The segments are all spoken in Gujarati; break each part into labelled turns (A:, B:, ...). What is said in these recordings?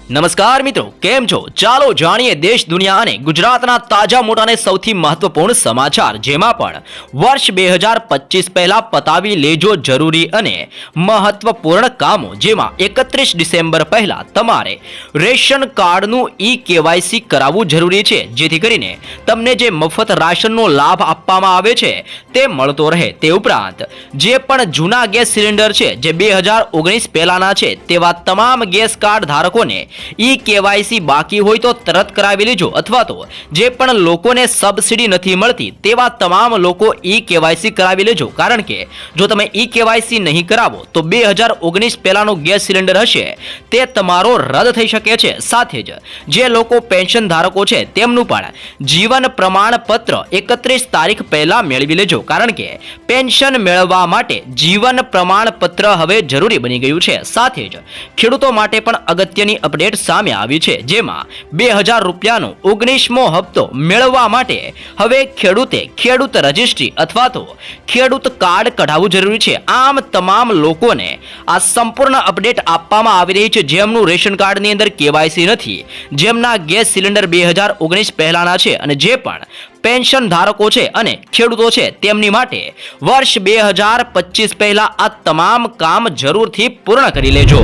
A: નમસ્કાર મિત્રો, કેમ છો? ચાલો જાણીએ દેશ દુનિયા અને ગુજરાતના તાજા મોટા અને સૌથી મહત્વપૂર્ણ સમાચાર, જેમાં પણ વર્ષ 2025 પહેલા પતાવી લેજો જરૂરી અને મહત્વપૂર્ણ કામો, જેમાં 31 ડિસેમ્બર પહેલા તમારે રેશન કાર્ડનું ઈ-કેવાયસી કરાવવું જરૂરી છે, જેથી કરીને તમને જે મફત રાશનનો લાભ આપવામાં આવે છે તે મળતો રહે. તે ઉપરાંત જે પણ જૂના ગેસ સિલિન્ડર છે જે 2019 પહેલાના છે તેવા તમામ ગેસ કાર્ડ ધારકોને ઈ-કેવાયસી બાકી હોય તો તરત કરાવી લેજો, અથવા તો જે પણ લોકોને સબસિડી નથી મળતી તેવા તમામ લોકો ઈ-કેવાયસી કરાવી લેજો, કારણ કે જો તમે ઈ-કેવાયસી નહીં કરાવો તો 2019 પહેલાનો ગેસ સિલિન્ડર હશે તે તમારો રદ થઈ શકે છે. સાથે જ જે લોકો પેન્શન ધારકો છે તેમનું પણ જીવન પ્રમાણપત્ર 31 તારીખ પહેલા મેળવી લેજો, કારણ કે પેન્શન મેળવવા માટે જીવન પ્રમાણપત્ર હવે જરૂરી બની ગયું છે. સાથે જ ખેડૂતો માટે પણ અગત્યની અપડેટ સામે આવી છે, જેમાં 2000 રૂપિયાનો 19મો હપ્તો મેળવવા માટે હવે ખેડૂતે ખેડૂત રજિસ્ટ્રી અથવા તો ખેડૂત કાર્ડ કઢાવવું જરૂરી છે. આમ તમામ લોકોને આ સંપૂર્ણ અપડેટ આપવામાં આવી રહી છે જેમનું રેશન કાર્ડની અંદર કેવાયસી નથી, જેમના ગેસ સિલિન્ડર 2019 પહેલાના છે અને જે પણ પેન્શન ધારકો છે અને ખેડૂતો છે તેમની માટે વર્ષ 2025 પહેલા આ તમામ કામ જરૂરથી પૂર્ણ કરી લેજો.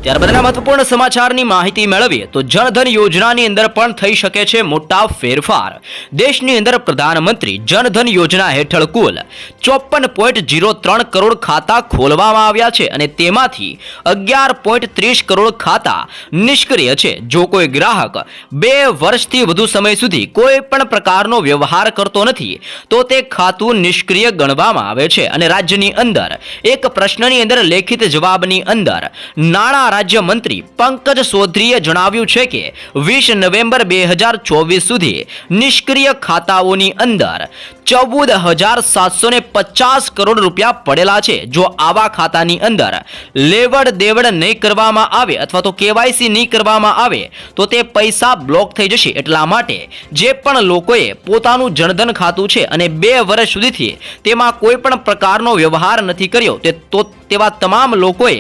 A: ત્યારબાદના મહત્વપૂર્ણ સમાચારની માહિતી મેળવીએ તો જનધન યોજનાની અંદર પણ થઈ શકે છે મોટા ફેરફાર. દેશની અંદર પ્રધાનમંત્રી જનધન યોજના હેઠળ કુલ 54.03 કરોડ ખાતા ખોલવામાં આવ્યા છે અને તેમાંથી 11.30 કરોડ ખાતા નિષ્ક્રિય છે. જો કોઈ ગ્રાહક 2 વર્ષથી વધુ સમય સુધી કોઈ પણ પ્રકારનો વ્યવહાર કરતો નથી તો તે ખાતું નિષ્ક્રિય ગણવામાં આવે છે. અને રાજ્યની અંદર એક પ્રશ્નની અંદર લેખિત જવાબની અંદર નાણાં રાજ્યમંત્રી પંકજ ચૌધરીએ જણાવ્યું છે કે 20 નવેમ્બર 2024 સુધી નિષ્ક્રિય ખાતાઓની અંદર 14,750 કરોડ રૂપિયા પડેલા છે. જો આવા ખાતાની અંદર લેવડ દેવડ નહીં કરવામાં આવે અથવા તો કેવાયસી નહીં કરવામાં આવે તો તે પૈસા બ્લોક થઈ જશે. એટલા માટે જે પણ લોકોએ પોતાનું જનધન ખાતું છે અને 2 વર્ષ સુધીથી તેમાં કોઈ પણ પ્રકારનો વ્યવહાર નથી કર્યો તેવા તમામ લોકોએ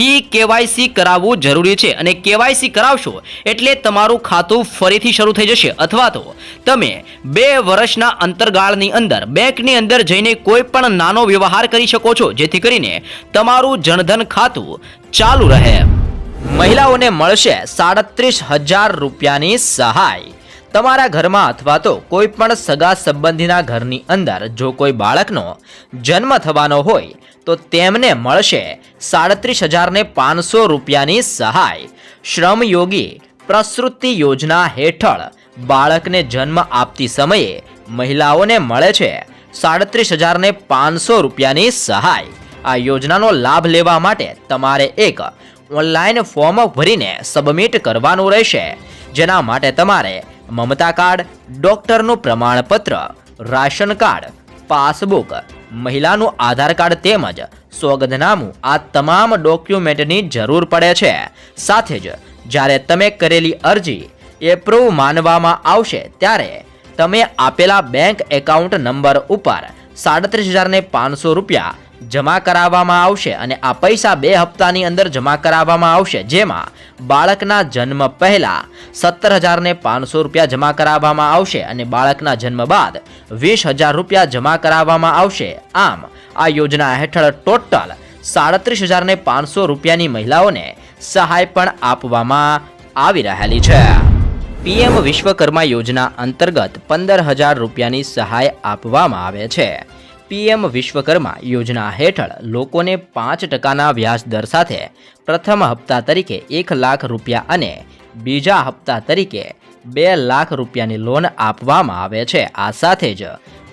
A: ઈ-કેવાયસી કરાવવું જરૂરી છે. અને કેવાયસી કરાવશો એટલે તમારું ખાતું ફરીથી શરૂ થઈ જશે, અથવા તો તમે 2 વર્ષના અંતરગાળની અંદર બેંકની અંદર જઈને કોઈ પણ નાનો વ્યવહાર કરી શકો છો, જેથી કરીને તમારું જનધન ખાતું ચાલુ રહે. મહિલાઓને મળશે 37,000 રૂપિયાની સહાય. તમારા ઘરમાં અથવા તો કોઈ પણ સગા સંબંધીના ઘરની અંદર જો કોઈ બાળકનો જન્મ થવાનો હોય તો તેમને મળશે 37,500 રૂપિયાની સહાય. શ્રમયોગી પ્રસૃતિ યોજના હેઠળ બાળકને જન્મ આપતી સમયે મહિલાઓને મળે છે 37,500 રૂપિયાની સહાય. આ યોજનાનો લાભ લેવા માટે તમારે એક ઓનલાઈન ફોર્મ ભરીને સબમિટ કરવાનું રહેશે, જેના માટે તમારે મમતા કાર્ડ, ડોક્ટરનું પ્રમાણપત્ર, રાશન કાર્ડ, પાસબુક, મહિલાનું આધાર કાર્ડ તેમજ સોગંદનામું આ તમામ ડોક્યુમેન્ટની જરૂર પડે છે. સાથે જ જ્યારે તમે કરેલી અરજી એપ્રુવ માનવામાં આવશે ત્યારે તમે આપેલા બેંક એકાઉન્ટ નંબર ઉપર 37,500 રૂપિયા જમા કરાવવામાં આવશે અને આ પૈસા 2 હપ્તાની અંદર જમા કરાવવામાં આવશે, જેમાં બાળકના જન્મ પહેલા 17,500 રૂપિયા જમા કરાવવામાં આવશે અને બાળકના જન્મ બાદ 20,000 રૂપિયા જમા કરાવવામાં આવશે. આમ આ યોજના હેઠળ ટોટલ 37,500 રૂપિયાની મહિલાઓને સહાય પણ આપવામાં આવી રહેલી છે. પીએમ વિશ્વકર્મા યોજના અંતર્ગત 15,000 રૂપિયાની સહાય આપવામાં આવે છે. પીએમ વિશ્વકર્મા યોજના હેઠળ લોકોને 5% વ્યાજ દર સાથે પ્રથમ હપ્તા તરીકે 1 લાખ રૂપિયા અને બીજા હપ્તા તરીકે 2 લાખ રૂપિયાની લોન આપવામાં આવે છે. આ સાથે જ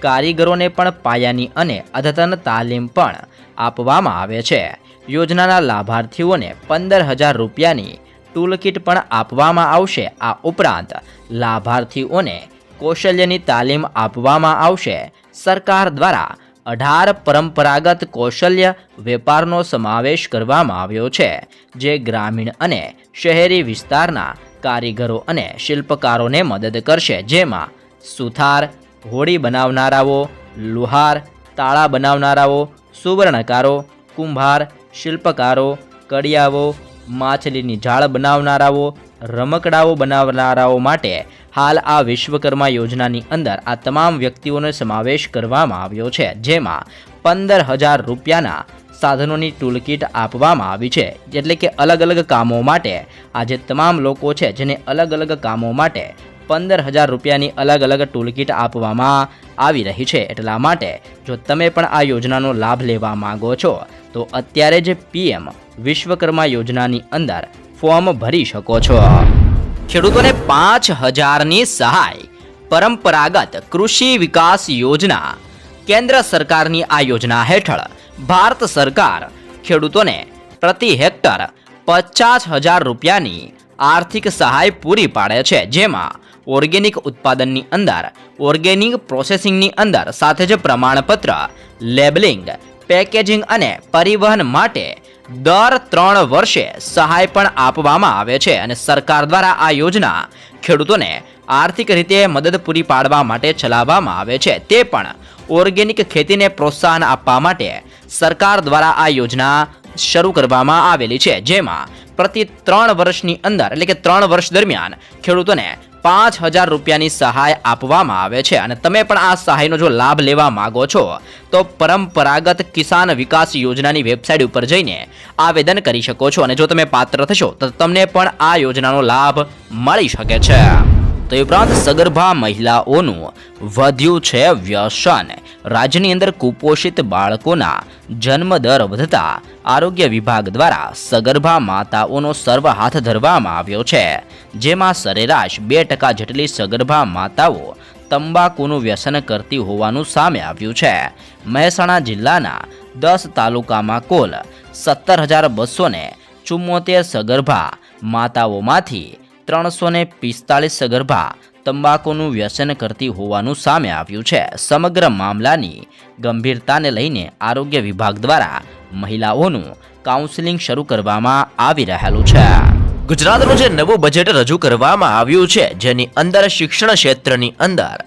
A: કારીગરોને પણ પાયાની અને અદ્યતન તાલીમ પણ આપવામાં આવે છે. યોજનાના લાભાર્થીઓને 15,000 રૂપિયાની ટૂલકિટ પણ આપવામાં આવશે. આ ઉપરાંત લાભાર્થીઓને કૌશલ્યની તાલીમ આપવામાં આવશે. સરકાર દ્વારા 18 પરંપરાગત કૌશલ્ય વેપારનો સમાવેશ કરવામાં આવ્યો છે, જે ગ્રામીણ અને શહેરી વિસ્તારના કારીગરો અને શિલ્પકારોને મદદ કરશે, જેમાં સુથાર, હોડી બનાવનારાઓ, લુહાર, તાળા બનાવનારાઓ, સુવર્ણકારો, કુંભાર, શિલ્પકારો, કડિયાઓ, માછલીની જાળ બનાવનારાઓ, રમકડાઓ બનાવનારાઓ માટે હાલ આ વિશ્વકર્મા યોજનાની અંદર આ તમામ વ્યક્તિઓનો સમાવેશ કરવામાં આવ્યો છે, જેમાં 15,000 રૂપિયાના સાધનોની ટૂલકીટ આપવામાં આવી છે. એટલે કે અલગ અલગ કામો માટે આ જે તમામ લોકો છે જેને અલગ અલગ કામો માટે 15,000 રૂપિયાની અલગ અલગ ટૂલકીટ આપવામાં આવી રહી છે. એટલા માટે જો તમે પણ આ યોજનાનો લાભ લેવા માંગો છો તો અત્યારે જ PM વિશ્વકર્મા યોજનાની અંદર ફોર્મ ભરી શકો છો. ખેડૂતોને 5,000ની સહાય. પરંપરાગત કૃષિ વિકાસ યોજના. કેન્દ્ર સરકારની આ યોજના હેઠળ ભારત સરકાર ખેડૂતોને પ્રતિ હેક્ટર 50,000 રૂપિયાની આર્થિક સહાય પૂરી પાડે છે, જેમાં ઓર્ગેનિક ઉત્પાદનની અંદર, ઓર્ગેનિક પ્રોસેસિંગની અંદર સાથે જ પ્રમાણપત્ર, લેબલિંગ, પેકેજિંગ અને પરિવહન માટે દર 3 વર્ષે સહાય પણ આપવામાં આવે છે. અને સરકાર દ્વારા આ યોજના ખેડૂતોને આર્થિક રીતે મદદ પૂરી પાડવા માટે ચલાવવામાં આવે છે. તે પણ ઓર્ગેનિક ખેતીને પ્રોત્સાહન આપવા માટે સરકાર દ્વારા આ યોજના શરૂ કરવામાં આવેલી છે, જેમાં પ્રતિ 3 વર્ષની અંદર એટલે કે 3 વર્ષ દરમિયાન ખેડૂતોને 5,000 રૂપિયાની સહાય આપવામાં આવે છે. અને તમે પણ આ સહાયનો જો લાભ લેવા માંગો છો તો પરંપરાગત કિસાન વિકાસ યોજનાની વેબસાઇટ ઉપર જઈને આવેદન કરી શકો છો. અને જો તમે પાત્ર થશો તો તમને પણ આ યોજનાનો લાભ મળી શકે છે. તો એ ઉપરાંત સગર્ભા મહિલાઓનું વધ્યું છે વ્યસન. રાજ્યની અંદર કુપોષિત બાળકોના જન્મદર વધતા આરોગ્ય વિભાગ દ્વારા સગર્ભા માતાઓનો સર્વે હાથ ધરવામાં આવ્યો છે, જેમાં સરેરાશ 2% જેટલી સગર્ભા માતાઓ તંબાકુનું વ્યસન કરતી હોવાનું સામે આવ્યું છે. મહેસાણા જિલ્લાના 10 તાલુકામાં કુલ 17,274 સગર્ભા માતાઓમાંથી 345 સગર્ભા તંબાકુનું વ્યસન કરતી હોવાનું સામે આવ્યું છે. સમગ્ર મામલાની ગંભીરતાને લઈને આરોગ્ય વિભાગ દ્વારા મહિલાઓનું કાઉન્સેલિંગ શરૂ કરવામાં આવી રહેલું છે. ગુજરાતનું જે નવું બજેટ રજૂ કરવામાં આવ્યું છે, જેની અંદર શિક્ષણ ક્ષેત્રની અંદર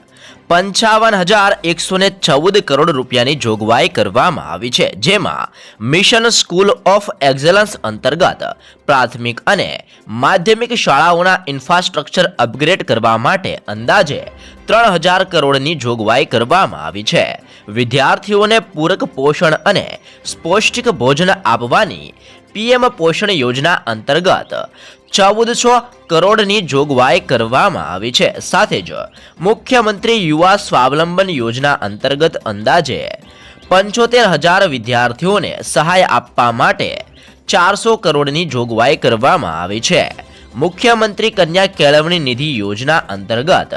A: 55,114 કરોડ રૂપિયાની જોગવાઈ કરવામાં આવી છે, જેમાં મિશન સ્કૂલ ઓફ એક્સલન્સ અંતર્ગત પ્રાથમિક અને માધ્યમિક શાળાઓના ઇન્ફ્રાસ્ટ્રક્ચર અપગ્રેડ કરવા માટે અંદાજે 3,000 કરોડની જોગવાઈ કરવામાં આવી છે. વિદ્યાર્થીઓને પૂરક પોષણ અને પૌષ્ટિક ભોજન આપવાની PM પોષણ યોજના અંતર્ગત 1,400 કરોડની જોગવાઈ કરવામાં આવી છે. સાથે જ મુખ્યમંત્રી યુવા સ્વાવલંબન યોજના અંતર્ગત અંદાજે 75,000 વિદ્યાર્થીઓને સહાય આપવા માટે 400 કરોડની જોગવાઈ કરવામાં આવી છે. મુખ્યમંત્રી કન્યા કેળવણી નિધિ યોજના અંતર્ગત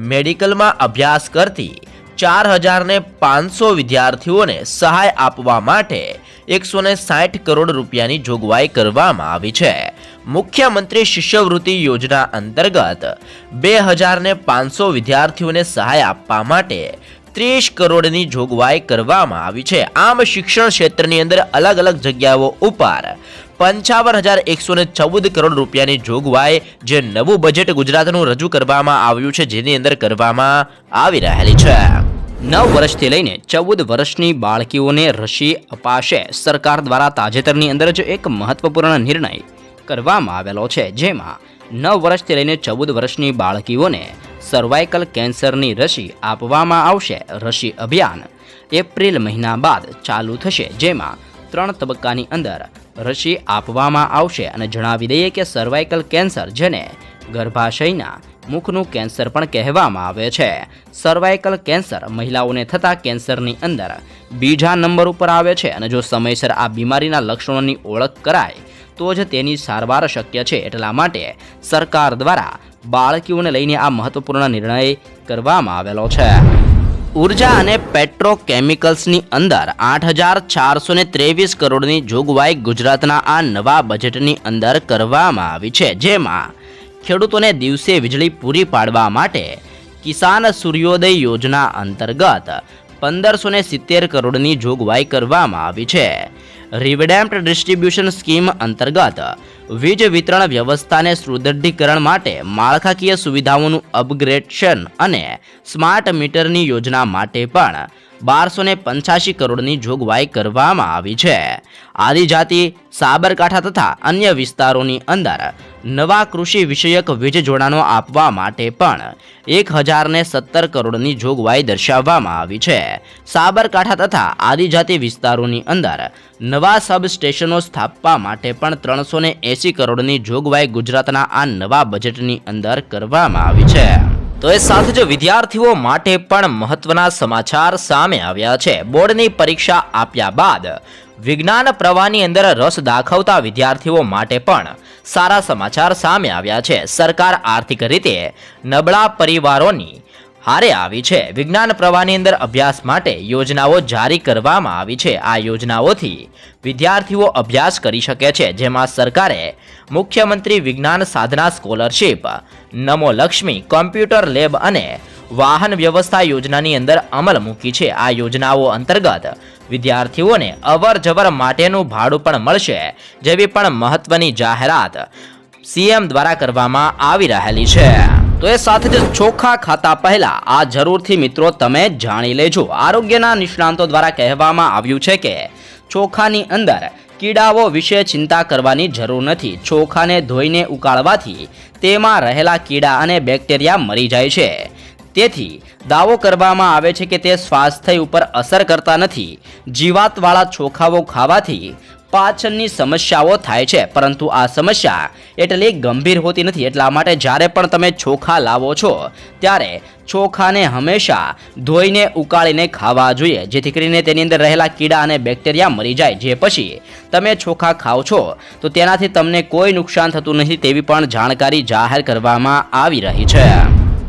A: મેડિકલમાં અભ્યાસ કરતી 4,500 વિદ્યાર્થીઓને સહાય આપવા માટે 160 કરોડ રૂપિયાની જોગવાઈ કરવામાં આવી છે. મુખ્યમંત્રી શિષ્યવૃત્તિ યોજના અંતર્ગત 2,500 વિદ્યાર્થીઓને સહાય આપવા માટે 30 કરોડની જોગવાઈ કરવામાં આવી છે. આમ શિક્ષણ ક્ષેત્રની અંદર અલગ અલગ જગ્યાઓ ઉપર 55,114 કરોડ રૂપિયાની જોગવાઈ જે નવું બજેટ ગુજરાતનું રજૂ કરવામાં આવ્યું છે, જેની અંદર કરવામાં આવી રહેલી છે. 9 વર્ષથી લઈને 14 વર્ષની બાળકીઓને રસી અપાશે. સરકાર દ્વારા તાજેતરની અંદર જ એક મહત્વપૂર્ણ નિર્ણય કરવામાં આવેલો છે, જેમાં 9 વર્ષથી લઈને 14 વર્ષની બાળકીઓને સર્વાઇકલ કેન્સરની રસી આપવામાં આવશે. રસી અભિયાન એપ્રિલ મહિના બાદ ચાલુ થશે, જેમાં 3 તબક્કાની અંદર રસી આપવામાં આવશે. અને જણાવી દઈએ કે સર્વાઇકલ કેન્સર, જેને ગર્ભાશયના મુખનું કેન્સર પણ કહેવામાં આવે છે, સર્વાઇકલ કેન્સર મહિલાઓને થતા કેન્સરની અંદર બીજા નંબર ઉપર આવે છે. અને જો સમયસર આ બીમારીના લક્ષણોની ઓળખ કરાય તો જ તેની સારવાર શક્ય છે. એટલા માટે સરકાર દ્વારા બાળકીઓને લઈને આ મહત્વપૂર્ણ નિર્ણય કરવામાં આવેલો છે. ઉર્જા અને પેટ્રોકેમિકલ્સની અંદર 8,423 કરોડની જોગવાઈ ગુજરાતના આ નવા બજેટની અંદર કરવામાં આવી છે, જેમાં ખેડૂતોને દિવસે વીજળી પૂરી પાડવા માટે કિસાન સૂર્યોદય યોજના અંતર્ગત 1,570 કરોડની જોગવાઈ કરવામાં આવી છે. રિવેડેમ્પ્ડ ડિસ્ટ્રીબ્યુશન સ્કીમ અંતર્ગત વીજ વિતરણ વ્યવસ્થાને સુદૃઢીકરણ માટે માળખાકીય સુવિધાઓનું અપગ્રેડેશન અને સ્માર્ટ મીટરની યોજના માટે પણ 1285 કરોડની જોગવાઈ કરવામાં આવી છે। આદિજાતિ, સાબરકાંઠા તથા અન્ય વિસ્તારોની અંદર નવા કૃષિ વિષયક વીજ જોડાણો આપવા માટે પણ 1017 કરોડની જોગવાઈ દર્શાવવામાં આવી છે। સાબરકાંઠા તથા આદિજાતિ વિસ્તારોની અંદર નવા સબસ્ટેશનો સ્થાપવા માટે પણ 380 કરોડની જોગવાઈ ગુજરાતના આ નવા બજેટની અંદર કરવામાં આવી છે। તો એ સાથે જ વિદ્યાર્થીઓ માટે પણ મહત્વના સમાચાર સામે આવ્યા છે। બોર્ડની પરીક્ષા આપ્યા બાદ વિજ્ઞાન પ્રવાહની અંદર રસ દાખવતા વિદ્યાર્થીઓ માટે પણ સારા સમાચાર સામે આવ્યા છે। સરકાર આર્થિક રીતે નબળા પરિવારોની હારે આવી છે। વિજ્ઞાન પ્રવાહની અંદર અભ્યાસ માટે યોજનાઓ જારી કરવામાં આવી છે। આ યોજનાઓથી વિદ્યાર્થીઓ અભ્યાસ કરી શકે છે, જેમાં સરકારે મુખ્યમંત્રી વિજ્ઞાન સાધના સ્કોલરશીપ, નમો લક્ષ્મી, કોમ્પ્યુટર લેબ અને વાહન વ્યવસ્થા યોજનાની અંદર અમલ મૂકી છે। આ યોજનાઓ અંતર્ગત વિદ્યાર્થીઓને અવર જવર માટેનું ભાડું પણ મળશે, જેવી પણ મહત્વની જાહેરાત સીએમ દ્વારા કરવામાં આવી રહેલી છે। તો એ સાથે જ ચોખ્ખા ખાતા પહેલા આ જરૂરથી મિત્રો તમે જાણી લેજો। આરોગ્યના નિષ્ણાંતો દ્વારા કહેવામાં આવ્યું છે કે ચોખાની અંદર કીડાઓ વિશે ચિંતા કરવાની જરૂર નથી। ચોખાને ધોઈને ઉકાળવાથી તેમાં રહેલા કીડા અને બેક્ટેરિયા મરી જાય છે। તેથી દાવો કરવામાં આવે છે કે તે સ્વાસ્થ્ય ઉપર અસર કરતા નથી। જીવાતવાળા ચોખાઓ ખાવાથી પાચનની સમસ્યાઓ થાય છે, પરંતુ આ સમસ્યા એટલી ગંભીર હોતી નથી। એટલા માટે જ્યારે પણ તમે ચોખા લાવો છો ત્યારે ચોખાને હંમેશા ધોઈને ઉકાળીને ખાવા જોઈએ, જેથી કરીને તેની અંદર રહેલા કીડા અને બેક્ટેરિયા મરી જાય। જે પછી તમે ચોખા ખાઓ છો તો તેનાથી તમને કોઈ નુકસાન થતું નથી, તેવી પણ જાણકારી જાહેર કરવામાં આવી રહી છે।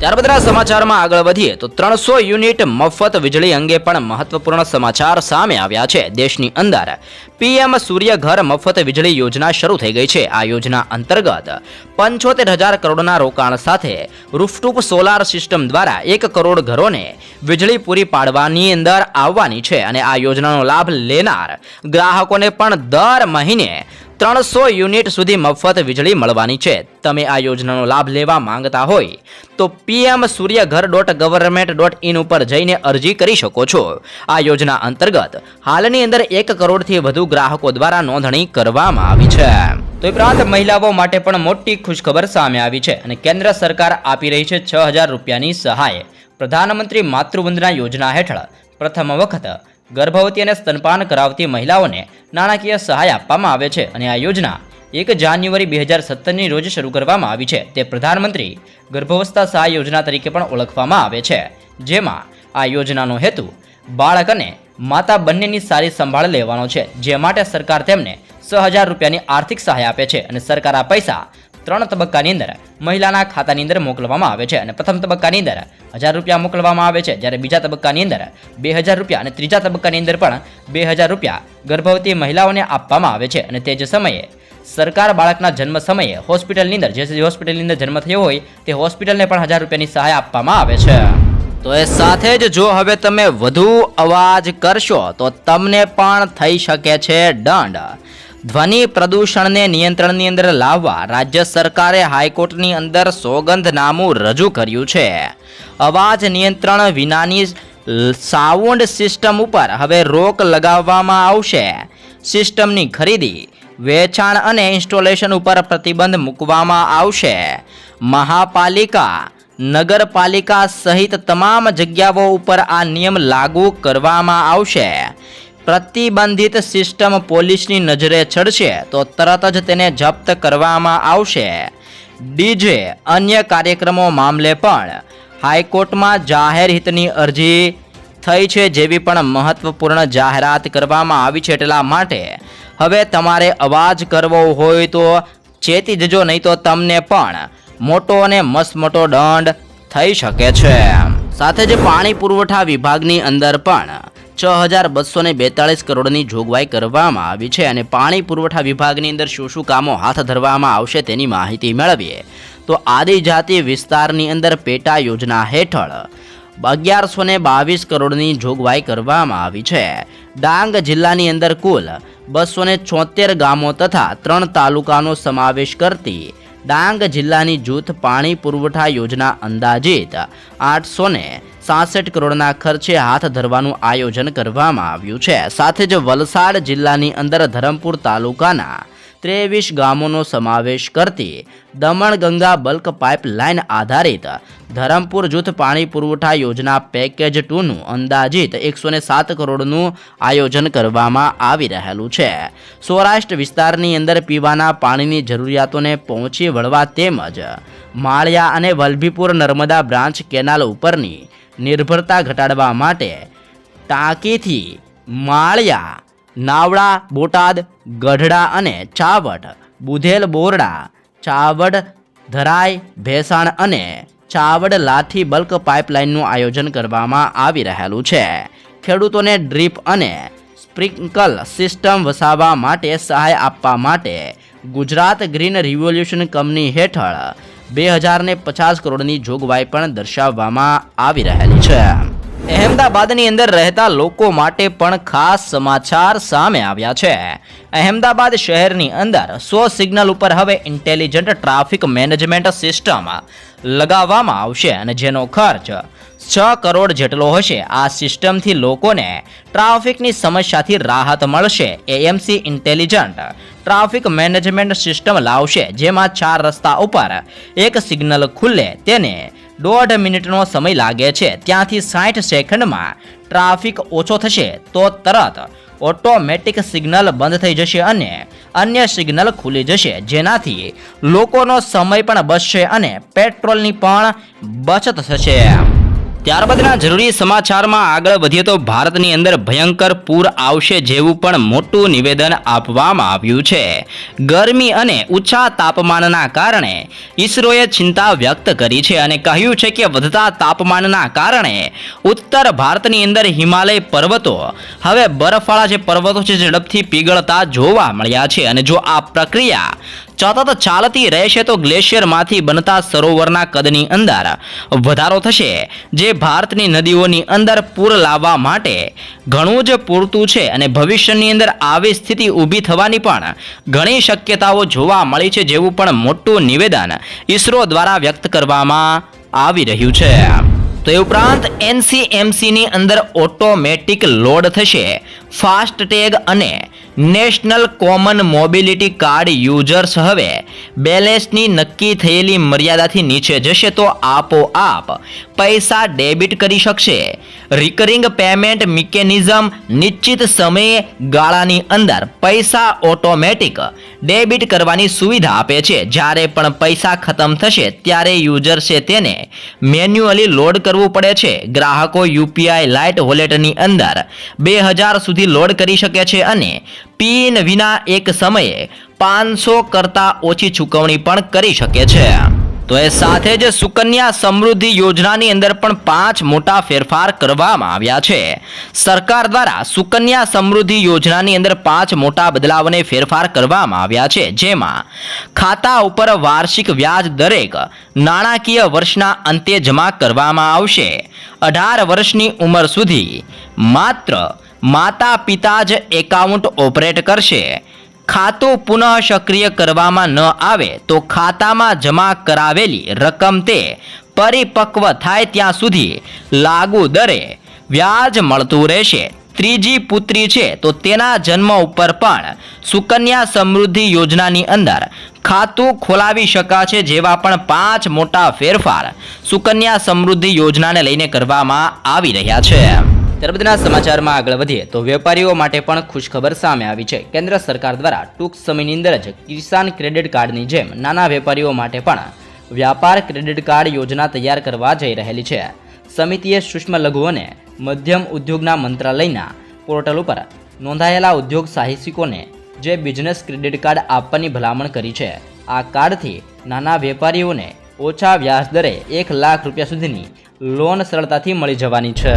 A: ત્યારબાદ સમાચારમાં આગળ વધીએ તો 300 યુનિટ મફત વીજળી અંગે પણ મહત્વપૂર્ણ સમાચાર સામે આવ્યા છે। દેશની અંદર પીએમ સૂર્ય ઘર મફત વીજળી યોજના શરૂ થઈ ગઈ છે। આ યોજના અંતર્ગત 75,000 કરોડના રોકાણ સાથે રૂફટોપ સોલાર સિસ્ટમ દ્વારા 1 કરોડ ઘરોને વીજળી પૂરી પાડવાની અંદર આવવાની છે અને આ યોજનાનો લાભ લેનાર ગ્રાહકોને પણ દર મહિને 300 યુનિટ સુધી મફત વીજળી મળવાની છે। તમે આ યોજનાનો લાભ લેવા માંગતા હોય તો pmsuryaghar.government.in ઉપર જઈને અરજી કરી શકો છો। આ યોજના અંતર્ગત હાલની અંદર 1 કરોડથી વધુ ગ્રાહકો દ્વારા નોંધણી કરવામાં આવી છે। તો ઉપરાંત મહિલાઓ માટે પણ મોટી ખુશખબર સામે આવી છે અને કેન્દ્ર સરકાર આપી રહી છે 6,000 રૂપિયાની સહાય। પ્રધાનમંત્રી માતૃવંદના યોજના હેઠળ પ્રથમ વખત ગર્ભવતી અને સ્તનપાન કરાવતી મહિલાઓને નાણાકીય સહાય આપવામાં આવે છે અને આ યોજના 1 જાન્યુઆરી 2017ની રોજ શરૂ કરવામાં આવી છે। તે પ્રધાનમંત્રી ગર્ભાવસ્થા સહાય યોજના તરીકે પણ ઓળખવામાં આવે છે, જેમાં આ યોજનાનો હેતુ બાળક અને માતા બંનેની સારી સંભાળ લેવાનો છે, જે માટે સરકાર તેમને 6,000 રૂપિયાની આર્થિક સહાય આપે છે અને સરકાર આ પૈસા 3 તબક્કાની અંદર મહિલાના ખાતાની અંદર મોકલવામાં આવે છે અને પ્રથમ તબક્કાની અંદર 1,000 રૂપિયા મોકલવામાં આવે છે, જ્યારે બીજા તબક્કાની અંદર 2,000 રૂપિયા અને ત્રીજા તબક્કાની અંદર પણ 2,000 રૂપિયા ગર્ભવતી મહિલાઓને આપવામાં આવે છે અને તે જ સમયે સરકાર બાળકના જન્મ સમયે હોસ્પિટલની અંદર જે હોસ્પિટલની અંદર જન્મ થયો હોય તે હોસ્પિટલને પણ 1,000 રૂપિયાની સહાય આપવામાં આવે છે। તો એ સાથે જ જો હવે તમે વધુ અવાજ કરશો તો તમને પણ થઈ શકે છે દંડ। ધ્વનિ પ્રદૂષણને નિયંત્રણની અંદર લાવવા રાજ્ય સરકારે હાઈકોર્ટની અંદર સોગંદનામું રજૂ કર્યું છે। અવાજ નિયંત્રણ વિનાની સાઉન્ડ સિસ્ટમ ઉપર હવે રોક લગાવવામાં આવશે। સિસ્ટમની ખરીદી, વેચાણ અને ઇન્સ્ટોલેશન ઉપર પ્રતિબંધ મૂકવામાં આવશે। મહાપાલિકા, નગરપાલિકા સહિત તમામ જગ્યાઓ ઉપર આ નિયમ લાગુ કરવામાં આવશે। પ્રતિબંધિત સિસ્ટમ પોલીસની નજરે ચડશે તો તરત જ તેને જપ્ત કરવામાં આવશે। ડીજે અન્ય કાર્યક્રમો મામલે પણ હાઈકોર્ટમાં જાહેર હિતની અરજી થઈ છે, જેવી પણ મહત્વપૂર્ણ જાહેરાત કરવામાં આવી છે। એટલા માટે હવે તમારે અવાજ કરવો હોય તો ચેતી જજો, નહીં તો તમને પણ મોટો અને મસ્ત મોટો દંડ થઈ શકે છે। સાથે જ પાણી પુરવઠા વિભાગની અંદર પણ 6,242 કરોડની જોગવાઈ કરવામાં આવી છે અને પાણી પુરવઠા વિભાગની અંદર શું શું કામો હાથ ધરવામાં આવશે તેની માહિતી મેળવીએ તો આદિજાતિ વિસ્તારની અંદર પેટા યોજના હેઠળ 1,122 કરોડની જોગવાઈ કરવામાં આવી છે। ડાંગ જિલ્લાની અંદર કુલ 274 ગામો તથા 3 તાલુકાનો સમાવેશ કરતી ડાંગ જિલ્લાની જૂથ પાણી પુરવઠા યોજના અંદાજિત 67 કરોડના ખર્ચે હાથ ધરવાનું આયોજન કરવામાં આવ્યું છે. સાથે જ વલસાડ જિલ્લાની અંદર ધરમપુર તાલુકાના 23 ગામોનો સમાવેશ કરતી દમણ-ગંગા બલ્ક પાઇપલાઇન આધારિત ધરમપુર જૂથ પાણી પુરવઠા યોજના પેકેજ 2નું અંદાજિત 107 કરોડનું આયોજન કરવામાં આવી રહેલું છે. સૌરાષ્ટ્ર વિસ્તારની અંદર પીવાના પાણીની જરૂરિયાતોને પહોંચી વળવા તેમજ માળિયા અને વલભીપુર નર્મદા બ્રાન્ચ કેનાલ ઉપરની નિર્ભરતા ઘટાડવા માટે ટાંકીથી માળિયા, નાવડા, બોટાદ, ગઢડા અને ચાવડ, બુધેલ, બોરડા, ચાવડ, ધરાઈ, ભેસાણ અને ચાવડ લાઠી બલ્ક પાઇપલાઇનનું આયોજન કરવામાં આવી રહેલું છે. ખેડૂતોને ડ્રીપ અને સ્પ્રિંકલ સિસ્ટમ વસાવવા માટે સહાય આપવા માટે ગુજરાત ગ્રીન રિવોલ્યુશન કંપની હેઠળ 2050 કરોડની જોગવાઈ પણ દર્શાવવામાં આવી રહેલી છે. અહેમદાબાદની અંદર રહેતા લોકો માટે પણ ખાસ સમાચાર સામે આવ્યા છે. અહેમદાબાદ શહેરની અંદર 100 સિગ્નલ ઉપર હવે ઇન્ટેલિજન્ટ ટ્રાફિક મેનેજમેન્ટ સિસ્ટમ લગાવવામાં આવશે અને જેનો ખર્ચ 6 કરોડ જેટલો હશે. આ સિસ્ટમથી લોકોને ટ્રાફિકની સમસ્યાથી રાહત મળશે. AMC intelligent traffic management system લાવશે, જેમાં 4 રસ્તા ઉપર એક સિગ્નલ ખુલ્લે તેને 1.5 મિનિટનો સમય લાગે છે. ત્યાંથી 60 સેકન્ડમાં ટ્રાફિક ઓછો થશે તો તરત ઓટોમેટિક સિગ્નલ બંધ થઈ જશે અને અન્ય સિગ્નલ ખુલી જશે, જેનાથી લોકોનો સમય પણ બચશે અને પેટ્રોલની પણ બચત થશે. ત્યારબાદના જરૂરી સમાચારમાં આગળ વધીએ તો ભારતની અંદર ભયંકર પૂર આવશે જેવું પણ મોટું નિવેદન આપવામાં આવ્યું છે. ગરમી અને ઊંચા તાપમાનના કારણે ઈસરોએ ચિંતા વ્યક્ત કરી છે અને કહ્યું છે કે વધતા તાપમાનના કારણે ઉત્તર ભારતની અંદર હિમાલય પર્વતો હવે બરફવાળા જે પર્વતો છે ઝડપથી પીગળતા જોવા મળ્યા છે અને જો આ પ્રક્રિયા સતત ચાલતી રહેશે તો ગ્લેશિયરમાંથી બનતા સરોવરના કદની અંદર વધારો થશે, જે ભારતની નદીઓની અંદર પૂર લાવવા માટે ઘણું જ પૂરતું છે અને ભવિષ્યની અંદર આવી સ્થિતિ ઊભી થવાની પણ ઘણી શક્યતાઓ જોવા મળી છે, જેવું પણ મોટું નિવેદન ઈસરો દ્વારા વ્યક્ત કરવામાં આવી રહ્યું છે. તો એ ઉપરાંત એનસીએમસીની અંદર ઓટોમેટિક લોડ થશે. ફાસ્ટ ટેગ અને national common mobility card users હવે બેલેન્સની નક્કી થયેલી મર્યાદાથી નીચે જશે તો આપોઆપ પૈસા ડેબિટ કરી શકશે. રિકરિંગ પેમેન્ટ મિકેનિઝમ નિશ્ચિત સમય ગાળાની અંદર પૈસા ઓટોમેટિક ડેબિટ કરવાની સુવિધા આપે છે. જ્યારે પણ પૈસા ખતમ થશે ત્યારે યુઝર્સે તેને મેન્યુઅલી લોડ કરવું પડે છે. ગ્રાહકો યુપીઆઈ લાઇટ વોલેટની અંદર 2000 સુધી લોડ કરી શકે છે અને પિન વિના એક સમયે 500 કરતાં ઓછી ચૂકવણી પણ કરી શકે છે. તો એ સાથે જ સુકન્યા સમૃદ્ધિ યોજનાની અંદર પણ 5 મોટા ફેરફાર કરવામાં આવ્યા છે. સરકાર દ્વારા સુકન્યા સમૃદ્ધિ યોજનાની અંદર 5 મોટા બદલાવ અને ફેરફાર કરવામાં આવ્યા છે, જેમાં ખાતા ઉપર વાર્ષિક વ્યાજ દરેક નાણાકીય વર્ષના અંતે જમા કરવામાં આવશે. 18 વર્ષની ઉંમર સુધી માત્ર માતા પિતા જ એકાઉન્ટ ઓપરેટ કરશે. ખાતું પુનઃ સક્રિય કરવામાં ન આવે તો ખાતામાં જમા કરાવેલી રકમ તે પરિપક્વ થાય ત્યાં સુધી લાગુ દરે વ્યાજ મળતું રહેશે. ત્રીજી પુત્રી છે તો તેના જન્મ ઉપર પણ સુકન્યા સમૃદ્ધિ યોજનાની અંદર ખાતું ખોલાવી શકાશે. જેવા પણ 5 મોટા ફેરફાર સુકન્યા સમૃદ્ધિ યોજનાને લઈને કરવામાં આવી રહ્યા છે. ત્યારબાદના સમાચારમાં આગળ વધીએ તો વેપારીઓ માટે પણ ખુશખબર સામે આવી છે. કેન્દ્ર સરકાર દ્વારા ટૂંક સમયની અંદર જ કિસાન ક્રેડિટ કાર્ડની જેમ નાના વેપારીઓ માટે પણ વ્યાપાર ક્રેડિટ કાર્ડ યોજના તૈયાર કરવા જઈ રહેલી છે. સમિતિએ સૂક્ષ્મ લઘુ અને મધ્યમ ઉદ્યોગના મંત્રાલયના પોર્ટલ ઉપર નોંધાયેલા ઉદ્યોગ સાહસિકોને જે બિઝનેસ ક્રેડિટ કાર્ડ આપવાની ભલામણ કરી છે. આ કાર્ડથી નાના વેપારીઓને ઓછા વ્યાજ દરે 1 લાખ રૂપિયા સુધીની લોન સરળતાથી મળી જવાની છે.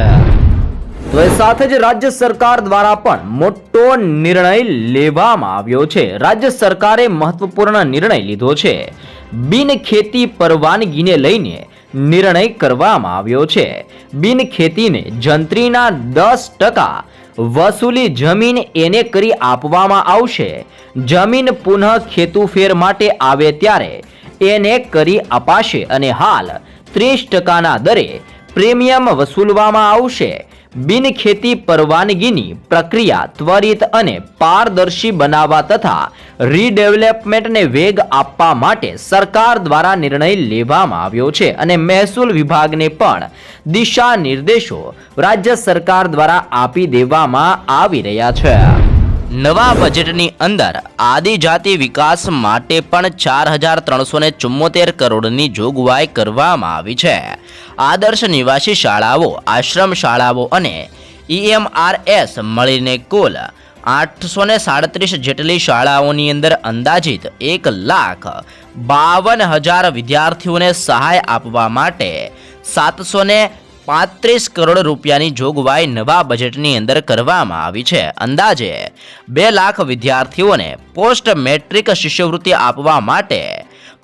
A: તો એ સાથે જ રાજ્ય સરકાર દ્વારા પણ મોટો નિર્ણય લેવામાં આવ્યો છે. રાજ્ય સરકારે મહત્વપૂર્ણ નિર્ણય લીધો છે. બિન ખેતી પરવાનગીને લઈને નિર્ણય કરવામાં આવ્યો છે. બિન ખેતીને જંત્રીના 10% વસૂલી જમીન એને કરી આપવામાં આવશે. જમીન પુનઃ ખેતુફેર માટે આવે ત્યારે એને કરી અપાશે અને હાલ 30% દરે પ્રીમિયમ વસૂલવામાં આવશે. બિનખેતી પરવાનગીની પ્રક્રિયા ત્વરિત અને પારદર્શી બનાવવા તથા રીડેવલપમેન્ટને વેગ આપવા માટે સરકાર દ્વારા નિર્ણય લેવામાં આવ્યો છે અને મહેસૂલ વિભાગને પણ દિશા નિર્દેશો રાજ્ય સરકાર દ્વારા આપી દેવામાં આવી રહ્યા છે. નવા બજેટની અંદર આદિજાતિ વિકાસ માટે પણ 4,374 કરોડની જોગવાઈ કરવામાં આવી છે. આદર્શ નિવાસી શાળાઓ, આશ્રમ શાળાઓ અને EMRS મળીને કુલ 837 જેટલી શાળાઓની અંદર અંદાજિત 1,52,000 વિદ્યાર્થીઓને સહાય આપવા માટે 735 કરોડ રૂપિયાની જોગવાઈ નવા બજેટની અંદર કરવામાં આવી છે. અંદાજે 2 લાખ વિદ્યાર્થીઓને પોસ્ટ મેટ્રિક શિષ્યવૃત્તિ આપવા માટે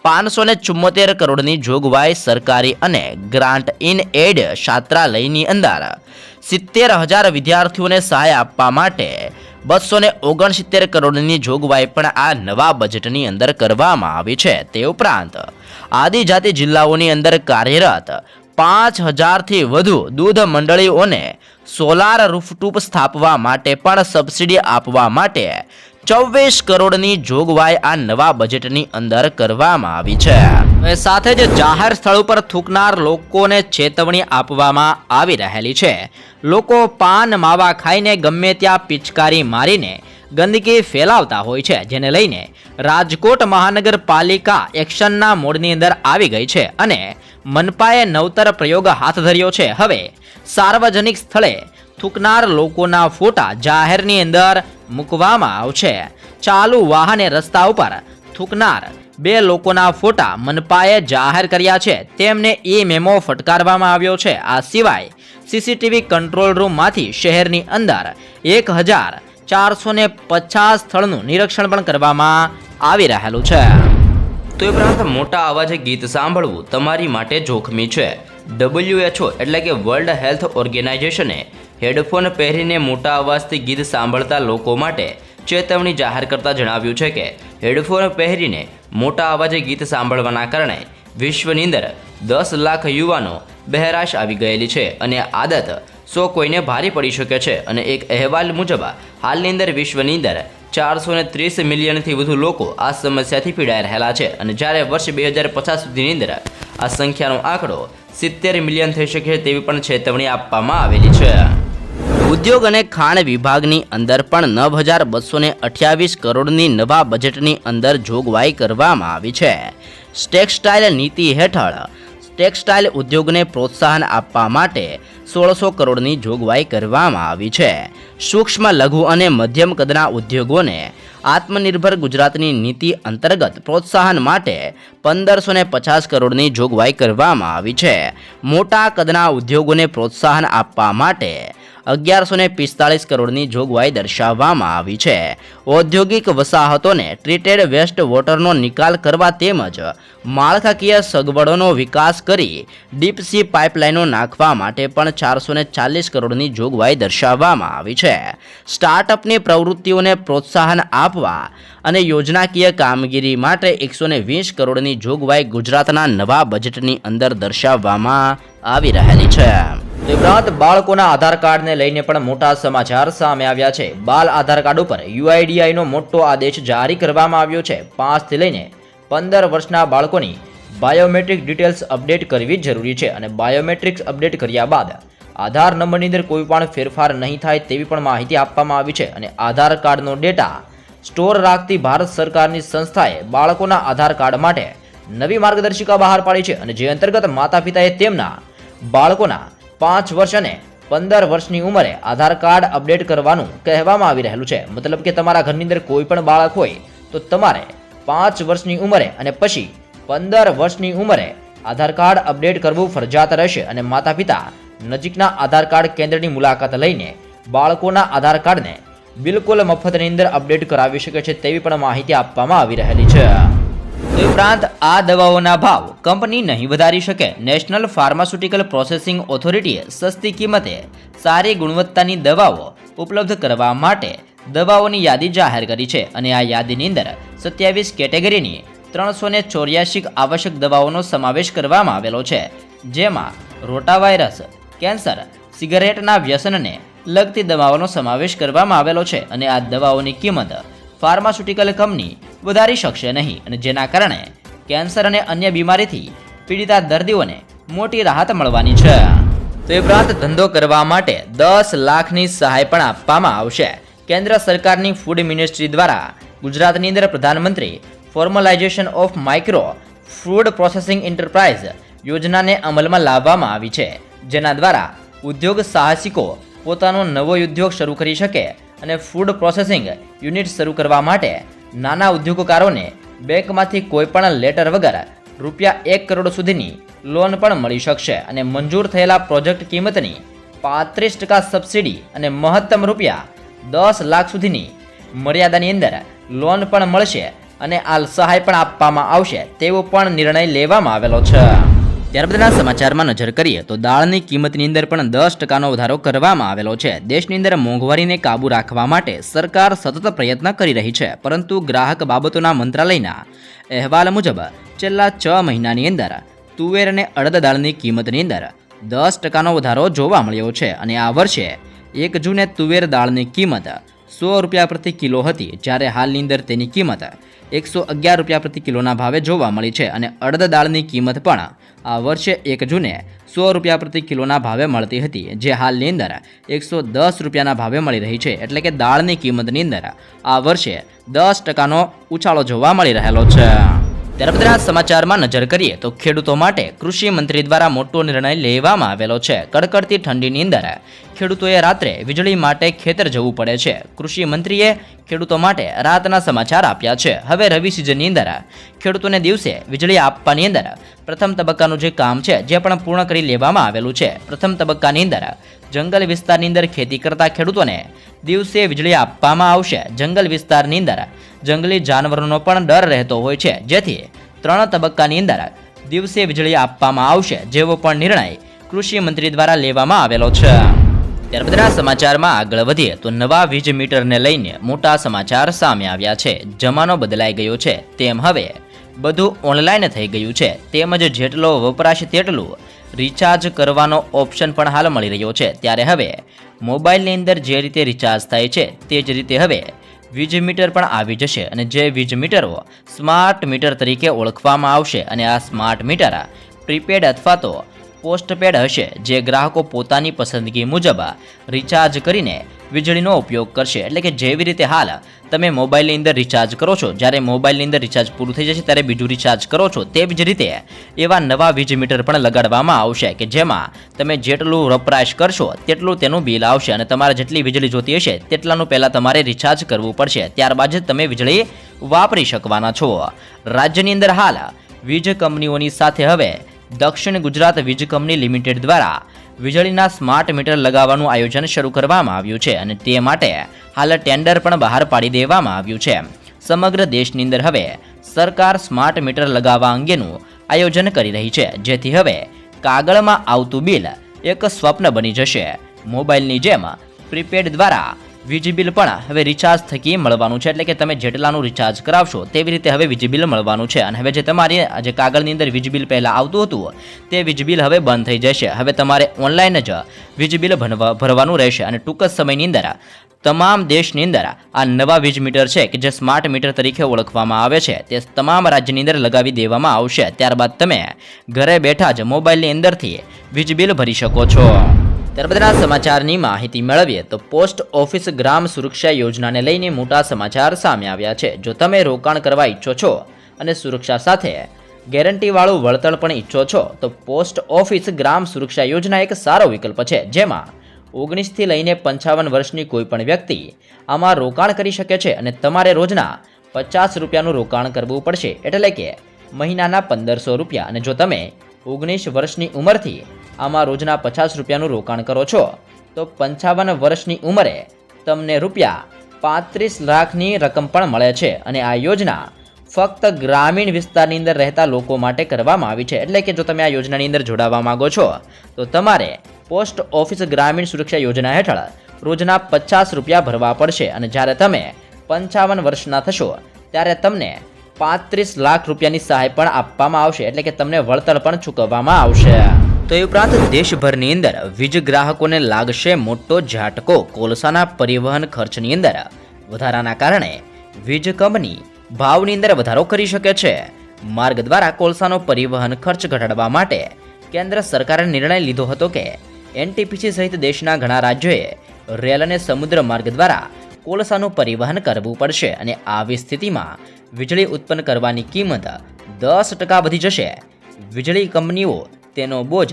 A: 574 કરોડની જોગવાઈ સરકારી અને ગ્રાન્ટ ઇન એડ છાત્રાલયની અંદર 70,000 વિદ્યાર્થીઓને સહાય આપવા માટે 269 કરોડની જોગવાઈ પણ આ નવા બજેટની અંદર કરવામાં આવી છે. તે ઉપરાંત આદિજાતિ જિલ્લાઓની અંદર કાર્યરત 5,000થી વધુ દૂધ મંડળીઓને સોલાર રૂફટોપ સ્થાપવા માટે પણ સબસિડી આપવા માટે 24 કરોડની જોગવાઈ આ નવા બજેટની અંદર કરવામાં આવી છે. સાથે જ જાહેર સ્થળ ઉપર થૂકનાર લોકોને ચેતવણી આપવામાં આવી રહેલી છે. લોકો પાન માવા ખાઈને ગમે ત્યાં પિચકારી મારીને ગંદકી ફેલાવતા હોય છે, જેને લઈને રાજકોટ મહાનગરપાલિકા એક્શનના મોડની અંદર આવી ગઈ છે અને મનપાએ નવતર પ્રયોગ હાથ ધર્યો છે. હવે સાર્વજનિક સ્થળે થૂકનાર લોકોના ફોટા જાહેરની અંદર મૂકવામાં આવશે. ચાલુ વાહને રસ્તા ઉપર થૂકનાર 2 લોકોના ફોટા મનપાએ જાહેર કર્યા છે. તેમને મેમો ફટકારવામાં આવ્યો છે. આ સિવાય સીસીટીવી કંટ્રોલ રૂમમાંથી શહેરની અંદર 1,450 સ્થળનું નિરીક્ષણ પણ કરવામાં આવી રહેલું છે. તો ઉપરાંત મોટા અવાજે ગીત સાંભળવું તમારી માટે જોખમી છે. WHO એટલે કે વર્લ્ડ હેલ્થ ઓર્ગેનાઇઝેશને હેડફોન પહેરીને મોટા અવાજથી ગીત સાંભળતા લોકો માટે ચેતવણી જાહેર કરતા જણાવ્યું છે કે હેડફોન પહેરીને મોટા અવાજે ગીત સાંભળવાના કારણે વિશ્વની અંદર 10 લાખ યુવાનો બહેરાશ આવી ગયેલી છે અને આદત કોઈને ભારે પડી શકે છે. અને એક અહેવાલ મુજબ હાલની અંદર વિશ્વની અંદર 430 મિલિયનથી વધુ લોકો આ સમસ્યાથી પીડાઈ રહેલા છે અને જ્યારે વર્ષ 2050 સુધીની અંદર આ સંખ્યાનો આંકડો 70 મિલિયન થઈ શકે તેવી પણ ચેતવણી આપવામાં આવેલી છે. ઉદ્યોગ અને ખાણ વિભાગની અંદર પણ 9,228 કરોડની નવા બજેટની અંદર જોગવાઈ કરવામાં આવી છે. ટેક્સટાઇલ નીતિ હેઠળ ટેક્સટાઇલ ઉદ્યોગને પ્રોત્સાહન આપવા માટે 1,600 કરોડની જોગવાઈ કરવામાં આવી છે. સૂક્ષ્મ, લઘુ અને મધ્યમ કદના ઉદ્યોગોને આત્મનિર્ભર ગુજરાતની નીતિ અંતર્ગત પ્રોત્સાહન માટે 1,550 કરોડની જોગવાઈ કરવામાં આવી છે. મોટા કદના ઉદ્યોગોને પ્રોત્સાહન આપવા માટે 1,145 કરોડની જોગવાઈ દર્શાવવામાં આવી છે. ઔદ્યોગિક વસાહતોને ટ્રીટેડ વેસ્ટ વોટરનો નિકાલ કરવા તેમજ માળખાકીય સગવડોનો વિકાસ કરી ડીપ-સી પાઇપલાઇનો નાખવા માટે પણ 440 કરોડની જોગવાઈ દર્શાવવામાં આવી છે. સ્ટાર્ટઅપની પ્રવૃત્તિઓને પ્રોત્સાહન આપવા અને યોજનાકીય કામગીરી માટે 120 કરોડની જોગવાઈ ગુજરાતના નવા બજેટની અંદર દર્શાવવામાં આવી રહેલી છે. ઉપરાંત બાળકોના આધાર કાર્ડને લઈને પણ મોટા સમાચાર સામે આવ્યા છે. બાલ આધાર કાર્ડ ઉપર UIDAIનો મોટો આદેશ જારી કરવામાં આવ્યો છે. 5 થી લઈને 15 વર્ષના બાળકોની બાયોમેટ્રિક ડિટેલ્સ અપડેટ કરવી જરૂરી છે અને બાયોમેટ્રિક્સ અપડેટ કર્યા બાદ આધાર નંબરની અંદર કોઈ પણ ફેરફાર નહીં થાય તેવી પણ માહિતી આપવામાં આવી છે. અને આધાર કાર્ડનો ડેટા સ્ટોર રાખતી ભારત સરકારની સંસ્થાએ બાળકોના આધાર કાર્ડ માટે નવી માર્ગદર્શિકા બહાર પાડી છે અને જે અંતર્ગત માતા પિતાએ તેમના બાળકોના 5 વર્ષ અને 15 વર્ષની ઉંમરે આધાર કાર્ડ અપડેટ કરવાનું કહેવામાં આવી રહેલું છે. મતલબ કે તમારા ઘરની અંદર કોઈ પણ બાળક હોય તો તમારે 5 વર્ષની ઉંમરે અને પછી 15 વર્ષની ઉંમરે આધાર કાર્ડ અપડેટ કરવું ફરજિયાત રહેશે અને માતા પિતા નજીકના આધાર કાર્ડ કેન્દ્રની મુલાકાત લઈને બાળકોના આધાર કાર્ડને બિલકુલ મફતની અંદર અપડેટ કરાવી શકે છે તેવી પણ માહિતી આપવામાં આવી રહેલી છે. તે ઉપરાંત આ દવાઓના ભાવ કંપની નહીં વધારી શકે. નેશનલ ફાર્માસ્યુટિકલ પ્રોસેસિંગ ઓથોરિટીએ સસ્તી કિંમતે સારી ગુણવત્તાની દવાઓ ઉપલબ્ધ કરવા માટે દવાઓની યાદી જાહેર કરી છે અને આ યાદીની અંદર 27 કેટેગરીની 384 આવશ્યક દવાઓનો સમાવેશ કરવામાં આવેલો છે, જેમાં રોટાવાયરસ, કેન્સર, સિગારેટના વ્યસનને લગતી દવાઓનો સમાવેશ કરવામાં આવેલો છે અને આ દવાઓની કિંમત ફાર્માસ્યુટિકલ કંપની વધારી શકશે નહીં અને જેના કારણે કેન્સર અને અન્ય બીમારીથી પીડિતા દર્દીઓને મોટી રાહત મળવાની છે. તો એ ઉપરાંત ધંધો કરવા માટે 10 લાખની સહાય પણ આપવામાં આવશે. કેન્દ્ર સરકારની ફૂડ મિનિસ્ટ્રી દ્વારા ગુજરાતની અંદર પ્રધાનમંત્રી formalisation of micro food processing enterprise યોજનાને અમલમાં લાવવામાં આવી છે, જેના દ્વારા ઉદ્યોગ સાહસિકો પોતાનો નવો ઉદ્યોગ શરૂ કરી શકે અને ફૂડ પ્રોસેસિંગ યુનિટ શરૂ કરવા માટે નાના ઉદ્યોગકારોને બેંકમાંથી કોઈપણ લેટર વગર ₹1 કરોડ સુધીની લોન પણ મળી શકશે અને મંજૂર થયેલા પ્રોજેક્ટ કિંમતની 35% સબસિડી અને મહત્તમ ₹10 લાખ સુધીની મર્યાદાની અંદર લોન પણ મળશે અને આ સહાય પણ આપવામાં આવશે તેવો પણ નિર્ણય લેવામાં આવેલો છે. ત્યારબાદના સમાચારમાં નજર કરીએ તો દાળની કિંમતની અંદર પણ 10%નો વધારો કરવામાં આવેલો છે. દેશની અંદર મોંઘવારીને કાબૂ રાખવા માટે સરકાર સતત પ્રયત્ન કરી રહી છે, પરંતુ ગ્રાહક બાબતોના મંત્રાલયના અહેવાલ મુજબ છેલ્લા 6 મહિનાની અંદર તુવેર અને અડદ દાળની કિંમતની અંદર 10%નો વધારો જોવા મળ્યો છે અને આ વર્ષે 1 જૂને તુવેર દાળની કિંમત ₹100 પ્રતિ કિલો હતી, જ્યારે હાલની અંદર તેની કિંમત ₹111 પ્રતિ કિલોના ભાવે જોવા મળી છે અને અડદ દાળની કિંમત પણ આ વર્ષે 1 જૂને ₹100 પ્રતિ કિલોના ભાવે મળતી હતી, જે હાલની અંદર ₹110ના ભાવે મળી રહી છે. એટલે કે દાળની કિંમતની અંદર આ વર્ષે 10%નો ઉછાળો જોવા મળી રહેલો છે. ત્યારબાદના સમાચારમાં નજર કરીએ તો ખેડૂતો માટે કૃષિ મંત્રી દ્વારા મોટો નિર્ણય લેવામાં આવેલો છે. કડકડતી ઠંડીની અંદર ખેડૂતોએ રાત્રે વીજળી માટે ખેતર જવું પડે છે. કૃષિ મંત્રીએ ખેડૂતો માટે રાતના સમાચાર આપ્યા છે. હવે રવિ સિઝનની અંદર ખેડૂતોને દિવસે વીજળી આપવાની અંદર પ્રથમ તબક્કાનું જે કામ છે જે પણ પૂર્ણ કરી લેવામાં આવેલું છે. પ્રથમ તબક્કાની અંદર જંગલ વિસ્તારની અંદર ખેતી કરતા ખેડૂતોને દિવસે વીજળી આપવામાં આવશે. જંગલ વિસ્તારની અંદર જંગલી જાનવરોનો પણ ડર રહેતો હોય છે, જેથી 3 તબક્કાની અંદર દિવસે વીજળી આપવામાં આવશે, જેવો પણ નિર્ણય કૃષિ મંત્રી દ્વારા લેવામાં આવેલો છે. ત્યારબાદના સમાચારમાં આગળ વધીએ તો નવા વીજ મીટરને લઈને મોટા સમાચાર સામે આવ્યા છે. જમાનો બદલાઈ ગયો છે, તેમ હવે બધું ઓનલાઈન થઈ ગયું છે, તેમજ જેટલો વપરાશ તેટલું રિચાર્જ કરવાનો ઓપ્શન પણ હાલ મળી રહ્યો છે. ત્યારે હવે મોબાઈલની અંદર જે રીતે રિચાર્જ થાય છે તે જ રીતે હવે વીજ મીટર પણ આવી જશે અને જે વીજ મીટરો સ્માર્ટ મીટર તરીકે ઓળખવામાં આવશે અને આ સ્માર્ટ મીટર પ્રીપેડ અથવા તો પોસ્ટપેડ હશે, જે ગ્રાહકો પોતાની પસંદગી મુજબ રિચાર્જ કરીને વીજળીનો ઉપયોગ કરશે. એટલે કે જેવી રીતે હાલ તમે મોબાઈલની અંદર રિચાર્જ કરો છો, જ્યારે મોબાઈલની અંદર રિચાર્જ પૂરું થઈ જશે ત્યારે બીજું રિચાર્જ કરો છો, તેવી જ રીતે એવા નવા વીજ મીટર પણ લગાડવામાં આવશે કે જેમાં તમે જેટલું વપરાશ કરશો તેટલું તેનું બિલ આવશે અને તમારે જેટલી વીજળી જોતી હશે તેટલાનું પહેલાં તમારે રિચાર્જ કરવું પડશે, ત્યારબાદ જ તમે વીજળી વાપરી શકવાના છો. રાજ્યની અંદર હાલ વીજ કંપનીઓની સાથે હવે દક્ષિણ ગુજરાત વીજ કંપની લિમિટેડ દ્વારા વીજળીના સ્માર્ટ મીટર લગાવવાનું આયોજન શરૂ કરવામાં આવ્યું છે અને તે માટે હાલ ટેન્ડર પણ બહાર પાડી દેવામાં આવ્યું છે. સમગ્ર દેશની અંદર હવે સરકાર સ્માર્ટ મીટર લગાવવા અંગેનું આયોજન કરી રહી છે, જેથી હવે કાગળમાં આવતું બિલ એક સ્વપ્ન બની જશે. મોબાઈલની જેમ પ્રીપેડ દ્વારા વીજ બિલ પણ હવે રિચાર્જ થકી મળવાનું છે. એટલે કે તમે જેટલાનું રિચાર્જ કરાવશો તેવી રીતે હવે વીજ બિલ મળવાનું છે અને હવે જે તમારી જે કાગળની અંદર વીજ બિલ પહેલાં આવતું હતું તે વીજ બિલ હવે બંધ થઈ જશે. હવે તમારે ઓનલાઈન જ વીજ બિલ ભરવાનું રહેશે અને ટૂંક જ સમયની અંદર તમામ દેશની અંદર આ નવા વીજ મીટર છે કે જે સ્માર્ટ મીટર તરીકે ઓળખવામાં આવે છે તે તમામ રાજ્યની અંદર લગાવી દેવામાં આવશે. ત્યારબાદ તમે ઘરે બેઠા જ મોબાઈલની અંદરથી વીજ બિલ ભરી શકો છો. ત્યારબાદના સમાચારની માહિતી મેળવીએ તો પોસ્ટ ઓફિસ ગ્રામ સુરક્ષા યોજનાને લઈને મોટા સમાચાર સામે આવ્યા છે. જો તમે રોકાણ કરવા ઈચ્છો છો અને સુરક્ષા સાથે ગેરંટીવાળું વળતર પણ ઈચ્છો છો તો પોસ્ટ ઓફિસ ગ્રામ સુરક્ષા યોજના એક સારો વિકલ્પ છે, જેમાં 19 થી લઈને 55 વર્ષની કોઈ પણ વ્યક્તિ આમાં રોકાણ કરી શકે છે અને તમારે રોજના ₹50નું રોકાણ કરવું પડશે, એટલે કે મહિનાના ₹1500. અને જો તમે 19 વર્ષની ઉંમરથી આમાં રોજના ₹50નું રોકાણ કરો છો તો 55 વર્ષની ઉંમરે તમને ₹35 લાખની રકમ પણ મળે છે. અને આ યોજના ફક્ત ગ્રામીણ વિસ્તારની અંદર રહેતા લોકો માટે કરવામાં આવી છે. એટલે કે જો તમે આ યોજનાની અંદર જોડાવા માંગો છો તો તમારે પોસ્ટ ઓફિસ ગ્રામીણ સુરક્ષા યોજના હેઠળ રોજના ₹50 ભરવા પડશે અને જ્યારે તમે 55 વર્ષના થશો ત્યારે તમને ₹35 લાખની સહાય પણ આપવામાં આવશે, એટલે કે તમને વળતર પણ ચૂકવવામાં આવશે. તો એ ઉપરાંત દેશભરની અંદર વીજ ગ્રાહકોને લાગશે મોટો ઝાટકો. કોલસાના પરિવહન ખર્ચની અંદર વધારાના કારણે વીજ કંપની ભાવની અંદર વધારો કરી શકે છે. માર્ગ દ્વારા કોલસાનો પરિવહન ખર્ચ ઘટાડવા માટે કેન્દ્ર સરકારે નિર્ણય લીધો હતો કે એનટીપીસી સહિત દેશના ઘણા રાજ્યોએ રેલ અને સમુદ્ર માર્ગ દ્વારા કોલસાનું પરિવહન કરવું પડશે અને આવી સ્થિતિમાં વીજળી ઉત્પન્ન કરવાની કિંમત 10% વધી જશે. વીજળી કંપનીઓ તેનો બોજ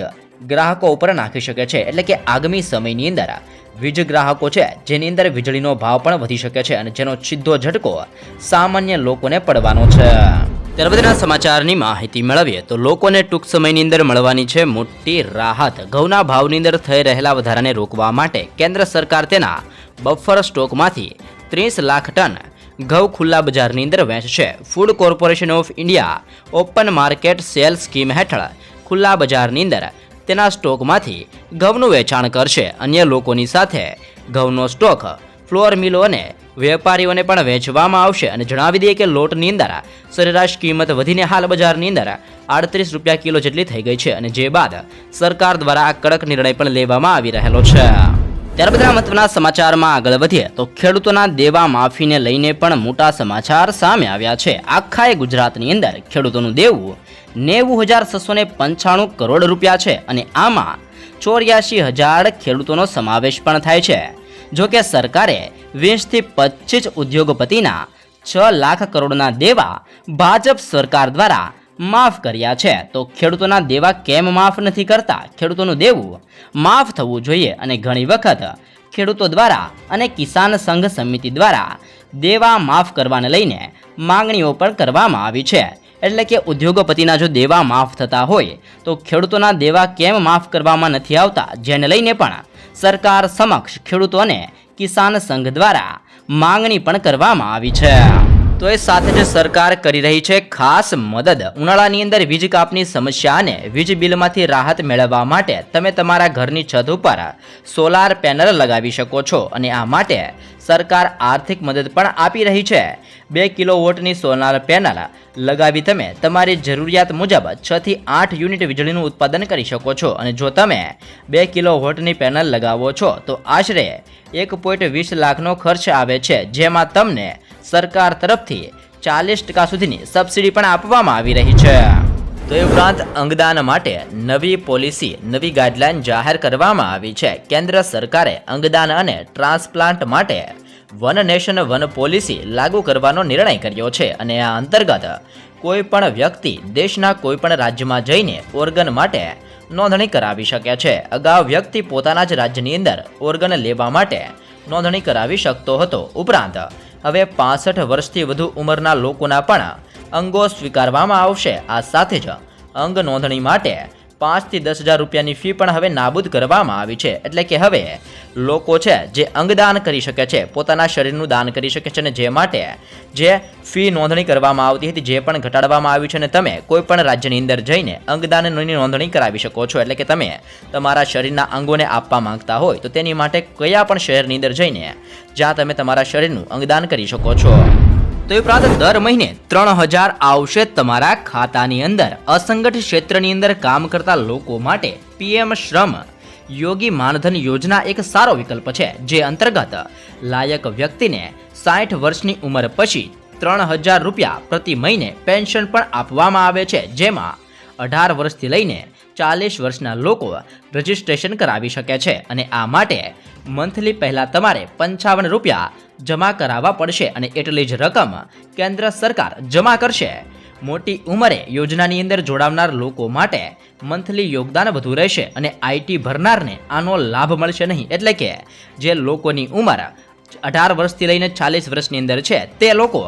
A: ગ્રાહકો ઉપર નાખી શકે છે. એટલે કે આગામી સમયની અંદર વીજ ગ્રાહકો છે જેની અંદર વીજળીનો ભાવ પણ વધી શકે છે અને જેનો સીધો ઝટકો સામાન્ય લોકોને પડવાનો છે. ત્યારબાદના સમાચારની માહિતી મેળવીએ તો લોકોને ટૂંક સમયની અંદર મળવાની છે મોટી રાહત. ઘઉંના ભાવની અંદર થઈ રહેલા વધારાને રોકવા માટે કેન્દ્ર સરકાર તેના બફર સ્ટોકમાંથી 30 લાખ ટન ઘઉં ખુલ્લા બજારની અંદર વેચશે. Food corporation of India open market sale scheme હેઠળ ખુલ્લા બજારની અંદર તેના સ્ટોકમાંથી ઘઉંનું વેચાણ કરશે. અન્ય લોકોની સાથે ઘઉંનો સ્ટોક ફ્લોર મિલો અને વેપારીઓને પણ વેચવામાં આવશે. અને જણાવી દઈએ કે લોટની અંદર સરેરાશ કિંમત વધીને હાલ બજારની અંદર 38 રૂપિયા કિલો જેટલી થઈ ગઈ છે અને જે બાદ સરકાર દ્વારા આ કડક નિર્ણય પણ લેવામાં આવી રહેલો છે. ત્યારબાદ મહત્વના સમાચારમાં આગળ વધીએ તો ખેડૂતોના દેવા માફીને લઈને પણ મોટા સમાચાર સામે આવ્યા છે. આખા ગુજરાતની અંદર ખેડૂતોનું દેવું 90,695 કરોડ રૂપિયા છે અને આમાં 84,000 ખેડૂતોનો સમાવેશ પણ થાય છે. જો કે સરકારે 20 થી 25 ઉદ્યોગપતિના 6 લાખ કરોડના દેવા ભાજપ સરકાર દ્વારા માફ કર્યા છે. તો ખેડૂતોના દેવા કેમ માફ નથી કરતા? ખેડૂતોનું દેવું માફ થવું જોઈએ અને ઘણી વખત ખેડૂતો દ્વારા અને કિસાન સંઘ સમિતિ દ્વારા દેવા માફ કરવાને લઈને માંગણીઓ પણ કરવામાં આવી છે. એટલે કે ઉદ્યોગપતિના જો દેવા માફ થતા હોય તો ખેડૂતોના દેવા કેમ માફ કરવામાં નથી આવતા, જેને લઈને પણ સરકાર સમક્ષ ખેડૂતો અને કિસાન સંઘ દ્વારા માંગણી પણ કરવામાં આવી છે. તો એ સાથે જ સરકાર કરી રહી છે ખાસ મદદ. ઉનાળાની અંદર વીજ કાપની સમસ્યા અને વીજ બિલમાંથી રાહત મેળવવા માટે તમે તમારા ઘરની છત ઉપર સોલાર પેનલ લગાવી શકો છો અને આ માટે સરકાર આર્થિક મદદ પણ આપી રહી છે. 2 કિલોવોટની સોલાર પેનલ લગાવી તમે તમારી જરૂરિયાત મુજબ 6 થી 8 યુનિટ વીજળીનું ઉત્પાદન કરી શકો છો. અને જો તમે 2 કિલોવોટની પેનલ લગાવો છો તો આશરે 1.20 લાખનો ખર્ચ આવે છે, જેમાં તમને સરકાર તરફથી 40% સુધીની સબસિડી પણ આપવામાં આવી રહી છે. તો એ ઉપરાંત અંગદાન માટે નવી પોલિસી, નવી ગાઈડલાઈન જાહેર કરવામાં આવી છે. કેન્દ્ર સરકારે અંગદાન અને ટ્રાન્સપ્લાન્ટ માટે વન નેશન વન પોલિસી લાગુ કરવાનો નિર્ણય કર્યો છે અને આ અંતર્ગત કોઈ પણ વ્યક્તિ દેશના કોઈ પણ રાજ્યમાં જઈને ઓર્ગન માટે નોંધણી કરાવી શકે છે. અગાઉ વ્યક્તિ પોતાના જ રાજ્યની અંદર ઓર્ગન લેવા માટે નોંધણી કરાવી શકતો હતો. ઉપરાંત હવે 65 વર્ષથી વધુ ઉંમરના લોકોના પણ અંગો સ્વીકારવામાં આવશે. આ સાથે જ અંગ નોંધણી માટે 5 થી 10,000 રૂપિયાની ફી પણ હવે નાબૂદ કરવામાં આવી છે. એટલે કે હવે લોકો છે જે અંગદાન કરી શકે છે, પોતાના શરીરનું દાન કરી શકે છે અને જે માટે જે ફી નોંધણી કરવામાં આવતી હતી જે પણ ઘટાડવામાં આવી છે અને તમે કોઈ પણ રાજ્યની અંદર જઈને અંગદાનની નોંધણી કરાવી શકો છો. એટલે કે તમે તમારા શરીરના અંગોને આપવા માંગતા હોય તો તેની માટે કયા પણ શહેરની અંદર જઈને જ્યાં તમે તમારા શરીરનું અંગદાન કરી શકો છો. તો એ ઉપરાંત દર મહિને 3,000 આવશે તમારા ખાતાની અંદર. અસંગઠિત ક્ષેત્રની અંદર કામ કરતા લોકો માટે પીએમ શ્રમ યોગી માનધન યોજના એક સારો વિકલ્પ છે, જે અંતર્ગત લાયક વ્યક્તિને 60 વર્ષની ઉંમર પછી 3,000 રૂપિયા પ્રતિ મહિને પેન્શન પણ આપવામાં આવે છે, જેમાં 18 વર્ષથી લઈને 40 વર્ષના લોકો રજિસ્ટ્રેશન કરાવી શકે છે. અને આ માટે મંથલી પહેલાં તમારે 55 રૂપિયા જમા કરાવવા પડશે અને એટલી જ રકમ કેન્દ્ર સરકાર જમા કરશે. મોટી ઉંમરે યોજનાની અંદર જોડાવનાર લોકો માટે મંથલી યોગદાન વધુ રહેશે અને આઈટી ભરનારને આનો લાભ મળશે નહીં. એટલે કે જે લોકોની ઉંમર 18 વર્ષથી લઈને 40 વર્ષની અંદર છે તે લોકો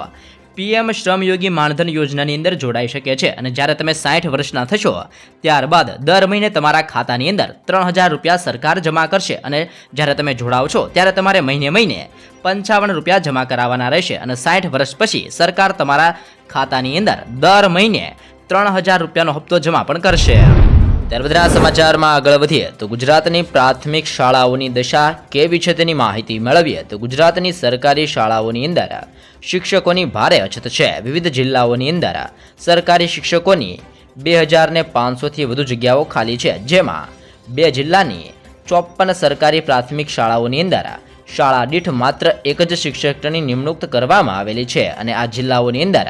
A: પીએમ શ્રમયોગી માનધન યોજનાની અંદર જોડાઈ શકે છે. અને જ્યારે તમે 60 વર્ષના થશો ત્યારબાદ દર મહિને તમારા ખાતાની અંદર 3,000 રૂપિયા સરકાર જમા કરશે અને જ્યારે તમે જોડાવ છો ત્યારે તમારે મહિને 55 રૂપિયા જમા કરાવવાના રહેશે અને 60 વર્ષ પછી સરકાર તમારા ખાતાની અંદર દર મહિને 3,000 રૂપિયાનો હપ્તો જમા પણ કરશે. ત્યારબાદ સમાચારમાં આગળ વધીએ તો ગુજરાતની પ્રાથમિક શાળાઓની દશા કેવી છે તેની માહિતી મેળવીએ તો ગુજરાતની સરકારી શાળાઓની અંદર શિક્ષકોની ભારે અછત છે. વિવિધ જિલ્લાઓની અંદર સરકારી શિક્ષકોની 2500થી વધુ જગ્યાઓ ખાલી છે, જેમાં 2 જિલ્લાની 54 સરકારી પ્રાથમિક શાળાઓની અંદર શાળા દીઠ માત્ર એક જ શિક્ષકની નિમણૂક કરવામાં આવેલી છે અને આ જિલ્લાઓની અંદર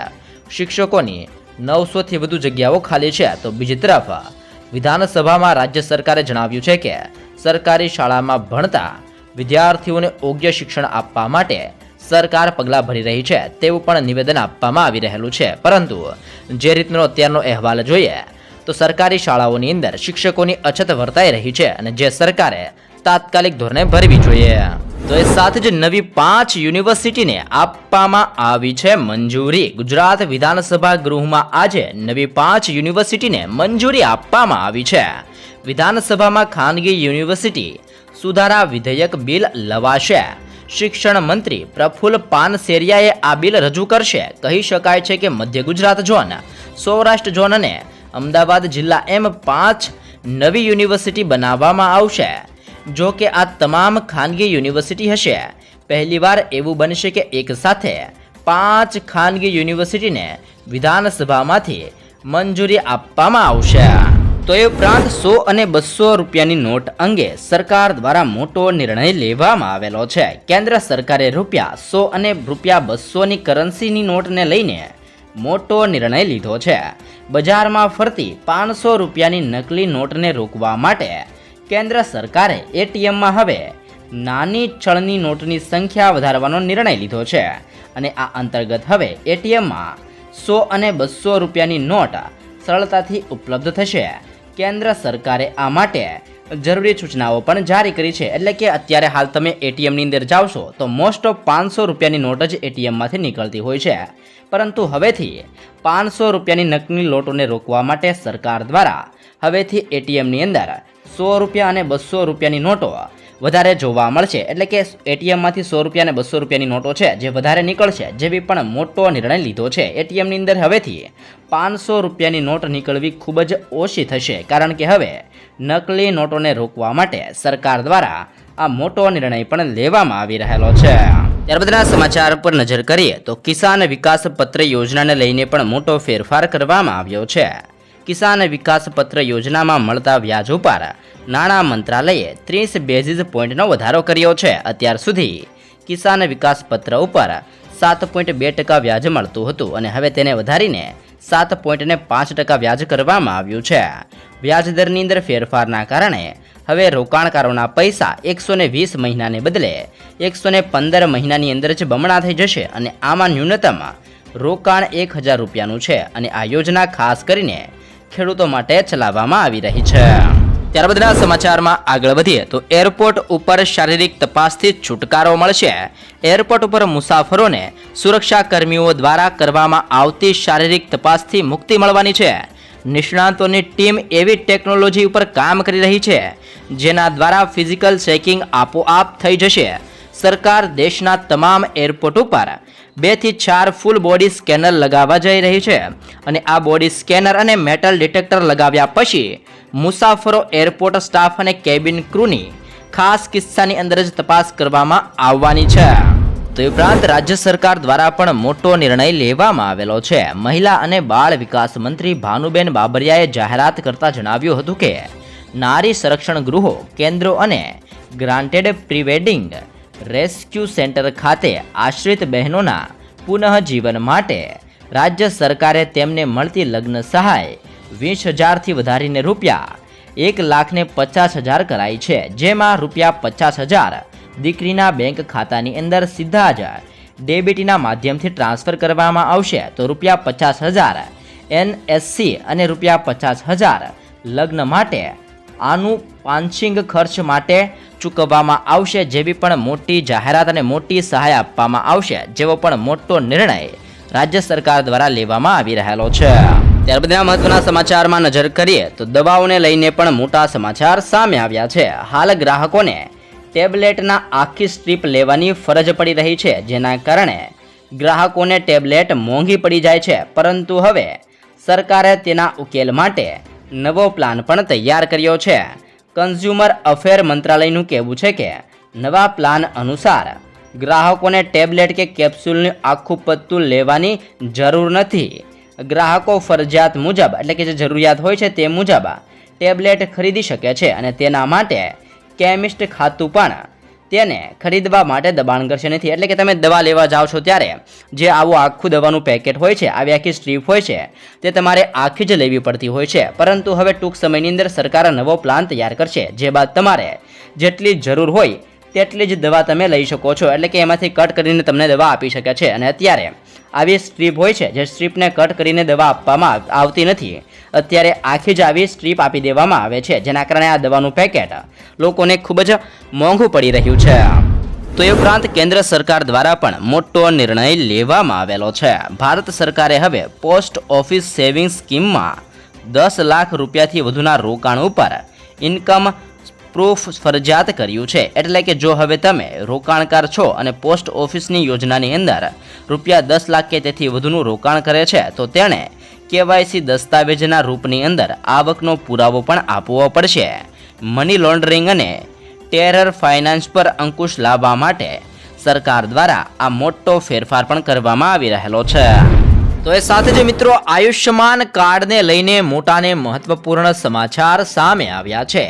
A: શિક્ષકોની 900થી વધુ જગ્યાઓ ખાલી છે. તો બીજી તરફ વિધાનસભામાં રાજ્ય સરકારે જણાવ્યું છે કે સરકારી શાળામાં ભણતા વિદ્યાર્થીઓને યોગ્ય શિક્ષણ આપવા માટે સરકાર પગલાં ભરી રહી છે તેવું પણ નિવેદન આપવામાં આવી રહેલું છે. પરંતુ જે રીતનો અત્યારનો અહેવાલ જોઈએ તો સરકારી શાળાઓની અંદર શિક્ષકોની અછત વર્તાઈ રહી છે અને જે સરકારે તાત્કાલિક ધોરણે ભરવી જોઈએ. તો એ સાથે જ નવી 5 યુનિવર્સિટીને આપવામાં આવી છે મંજૂરી. ગુજરાત વિધાનસભા ગૃહમાં આજે નવી 5 યુનિવર્સિટીને મંજૂરી આપવામાં આવી છે. વિધાનસભામાં ખાનગી યુનિવર્સિટી સુધારા વિધેયક બિલ લવાશે. શિક્ષણ મંત્રી પ્રફુલ્લ પાનસેરિયાએ આ બિલ રજૂ કરશે. કહી શકાય છે કે મધ્ય ગુજરાત ઝોન, સૌરાષ્ટ્ર ઝોન અને અમદાવાદ જિલ્લા એમ 5 નવી યુનિવર્સિટી બનાવવામાં આવશે. જો કે આ તમામ ખાનગી યુનિવર્સિટી હશે. પહેલીવાર એવું બનશે કે એક સાથે 5 ખાનગી યુનિવર્સિટીને વિધાનસભામાંથી મંજૂરી આપવામાં આવશે. તો એ ઉપરાંત 100 અને 200 રૂપિયાની નોટ અંગે સરકાર દ્વારા મોટો નિર્ણય લેવામાં આવેલો છે. કેન્દ્ર સરકારે ₹100 અને ₹200ની કરન્સીની નોટને લઈને મોટો નિર્ણય લીધો છે. બજારમાં ફરતી 500 રૂપિયાની નકલી નોટને રોકવા માટે કેન્દ્ર સરકારે એટીએમમાં હવે નાની ચલણી નોટની સંખ્યા વધારવાનો નિર્ણય લીધો છે અને આ અંતર્ગત હવે એટીએમમાં 100 અને 200 રૂપિયાની નોટ સરળતાથી ઉપલબ્ધ થશે. કેન્દ્ર સરકારે આ માટે જરૂરી સૂચનાઓ પણ જારી કરી છે. એટલે કે અત્યારે હાલ તમે એટીએમની અંદર જાવશો તો મોસ્ટ ઓફ 500 રૂપિયાની નોટ જ એટીએમમાંથી નીકળતી હોય છે. પરંતુ હવેથી 500 રૂપિયાની નકલી નોટોને રોકવા માટે સરકાર દ્વારા હવેથી એટીએમની અંદર 100 રૂપિયા અને 200 રૂપિયાની નોટો વધારે જોવા મળશે. એટલે કે એટીએમમાંથી 100 રૂપિયા અને 200 રૂપિયાની નોટો છે જે વધારે નીકળશે, જેવી પણ મોટો નિર્ણય લીધો છે. એટીએમની અંદર હવેથી 500 રૂપિયાની નોટ નીકળવી ખૂબ જ ઓછી થશે, કારણ કે હવે નકલી નોટોને રોકવા માટે સરકાર દ્વારા આ મોટો નિર્ણય પણ લેવામાં આવી રહેલો છે. ત્યારબાદના સમાચાર પર નજર કરીએ તો કિસાન વિકાસ પત્ર યોજનાને લઈને પણ મોટો ફેરફાર કરવામાં આવ્યો છે. કિસાન વિકાસ પત્ર યોજનામાં મળતા વ્યાજ ઉપર નાણાં મંત્રાલયે 30 બેઝિસ પોઈન્ટનો વધારો કર્યો છે. અત્યાર સુધી કિસાન વિકાસ પત્ર ઉપર 7.2% વ્યાજ મળતું હતું અને હવે તેને વધારીને 7.5% વ્યાજ કરવામાં આવ્યું છે. વ્યાજદરની અંદર ફેરફારના કારણે હવે રોકાણકારોના પૈસા 120 મહિનાને બદલે 115 મહિનાની અંદર જ બમણા થઈ જશે અને આમાં ન્યૂનતમ રોકાણ 1000 રૂપિયાનું છે અને આ યોજના ખાસ કરીને ખેડૂતો માટે ચલાવવામાં આવી રહી છે. ત્યારબાદના સમાચારમાં આગળ વધીએ તો એરપોર્ટ ઉપર શારીરિક તપાસથી છુટકારો મળશે. એરપોર્ટ ઉપર મુસાફરોને સુરક્ષા કર્મીઓ દ્વારા કરવામાં આવતી શારીરિક તપાસથી મુક્તિ મળવાની છે. નિષ્ણાતોની ટીમ એવી ટેકનોલોજી ઉપર કામ કરી રહી છે જેના દ્વારા ફિઝિકલ ચેકિંગ આપોઆપ થઈ જશે. સરકાર દેશના તમામ એરપોર્ટ ઉપર 2 થી 4 ફૂલ બોડી સ્કેનર લગાવવા જઈ રહી છે અને આ બોડી સ્કેનર અને મેટલ ડિટેક્ટર લગાવ્યા પછી મુસાફરો, એરપોર્ટ સ્ટાફ અને કેબિન ક્રૂની ખાસ કિસ્સાની અંદર જ તપાસ કરવામાં આવવાની છે. તો ઉપરાંત રાજ્ય સરકાર દ્વારા પણ મોટો નિર્ણય લેવામાં આવેલો છે. મહિલા અને બાળ વિકાસ મંત્રી ભાનુબેન બાબરિયાએ જાહેરાત કરતા જણાવ્યું હતું કે નારી સંરક્ષણ ગૃહો, કેન્દ્રો અને ગ્રાન્ટેડ પ્રી-વેડિંગ રેસ્ક્યુ સેન્ટર ખાતે આશ્રિત બહેનોના પુનઃજીવન માટે રાજ્ય સરકારે તેમને મળતી લગ્ન સહાય 20,000થી વધારીને ₹1,50,000 કરાઈ છે. જેમાં ₹50,000 દીકરીના બેંક ખાતાની અંદર સીધા જ ડેબિટના માધ્યમથી ટ્રાન્સફર કરવામાં આવશે. તો ₹50,000 NSC અને ₹50,000 લગ્ન માટે આનુપાંશિક ખર્ચ માટે ચૂકવવામાં આવશે. જેવી પણ મોટી જાહેરાત અને મોટી સહાય આપવામાં આવશે, જેવો પણ મોટો નિર્ણય રાજ્ય સરકાર દ્વારા લેવામાં આવી રહેલો છે. ત્યારબાદના મહત્વના સમાચારમાં નજર કરીએ તો દવાઓને લઈને પણ મોટા સમાચાર સામે આવ્યા છે. હાલ ગ્રાહકોને ટેબ્લેટના આખી સ્ટ્રીપ લેવાની ફરજ પડી રહી છે, જેના કારણે ગ્રાહકોને ટેબ્લેટ મોંઘી પડી જાય છે. પરંતુ હવે સરકારે તેના ઉકેલ માટે નવો પ્લાન પણ તૈયાર કર્યો છે. કન્ઝ્યુમર અફેર મંત્રાલયનું કહેવું છે કે નવા પ્લાન અનુસાર ગ્રાહકોને ટેબ્લેટ કે કેપ્સ્યુલનું આખું પત્તું લેવાની જરૂર નથી. ગ્રાહકો ફરજિયાત મુજબ એટલે કે જે જરૂરિયાત હોય છે તે મુજબ ટેબ્લેટ ખરીદી શકે છે અને તેના માટે કેમિસ્ટ ખાતું પણ તેને ખરીદવા માટે દબાણ કરશે નથી. એટલે કે તમે દવા લેવા જાઓ છો ત્યારે જે આવું આખું દવાનું પેકેટ હોય છે, આવી આખી સ્ટ્રીપ હોય છે, તે તમારે આખી જ લેવી પડતી હોય છે. પરંતુ હવે ટૂંક સમયની અંદર સરકાર નવો પ્લાન તૈયાર કરશે, જે બાદ તમારે જેટલી જરૂર હોય તેટલી જ દવા તમે લઈ શકો છો. એટલે કે એમાંથી કટ કરીને તમને દવા આપી શકે છે. અને અત્યારે આવી સ્ટ્રીપ હોય છે, જે સ્ટ્રીપને કટ કરીને દવા આપવામાં આવતી નથી, અત્યારે આખી જ આવી સ્ટ્રીપ આપી દેવામાં આવે છે, જેના કારણે આ દવાનું પેકેટ લોકોને ખૂબ જ મોંઘું પડી રહ્યું છે. તો એ ઉપરાંત કેન્દ્ર સરકાર દ્વારા પણ મોટો નિર્ણય લેવામાં આવેલો છે. ભારત સરકારે હવે પોસ્ટ ઓફિસ સેવિંગ સ્કીમમાં 10 લાખ રૂપિયાથી વધુના રોકાણ ઉપર ઇન્કમ પ્રૂફ ફરજિયાત કર્યું છે. એટલે કે જો હવે તમે રોકાણકાર છો અને પોસ્ટ ઓફિસની યોજનાની અંદર રૂપિયા 10 લાખ કે તેથી વધુનું રોકાણ કરે છે, તો તેણે KYC દસ્તાવેજના રૂપની અંદર આવકનો પુરાવો પણ આપવો પડશે. મની લોન્ડરિંગ અને ટેરર ફાઇનાન્સ પર અંકુશ લાવવા માટે સરકાર દ્વારા આ મોટો ફેરફાર પણ કરવામાં આવી રહેલો છે. તો એ સાથે જ મિત્રો, આયુષ્યમાન કાર્ડને લઈને મોટાને મહત્વપૂર્ણ સમાચાર સામે આવ્યા છે.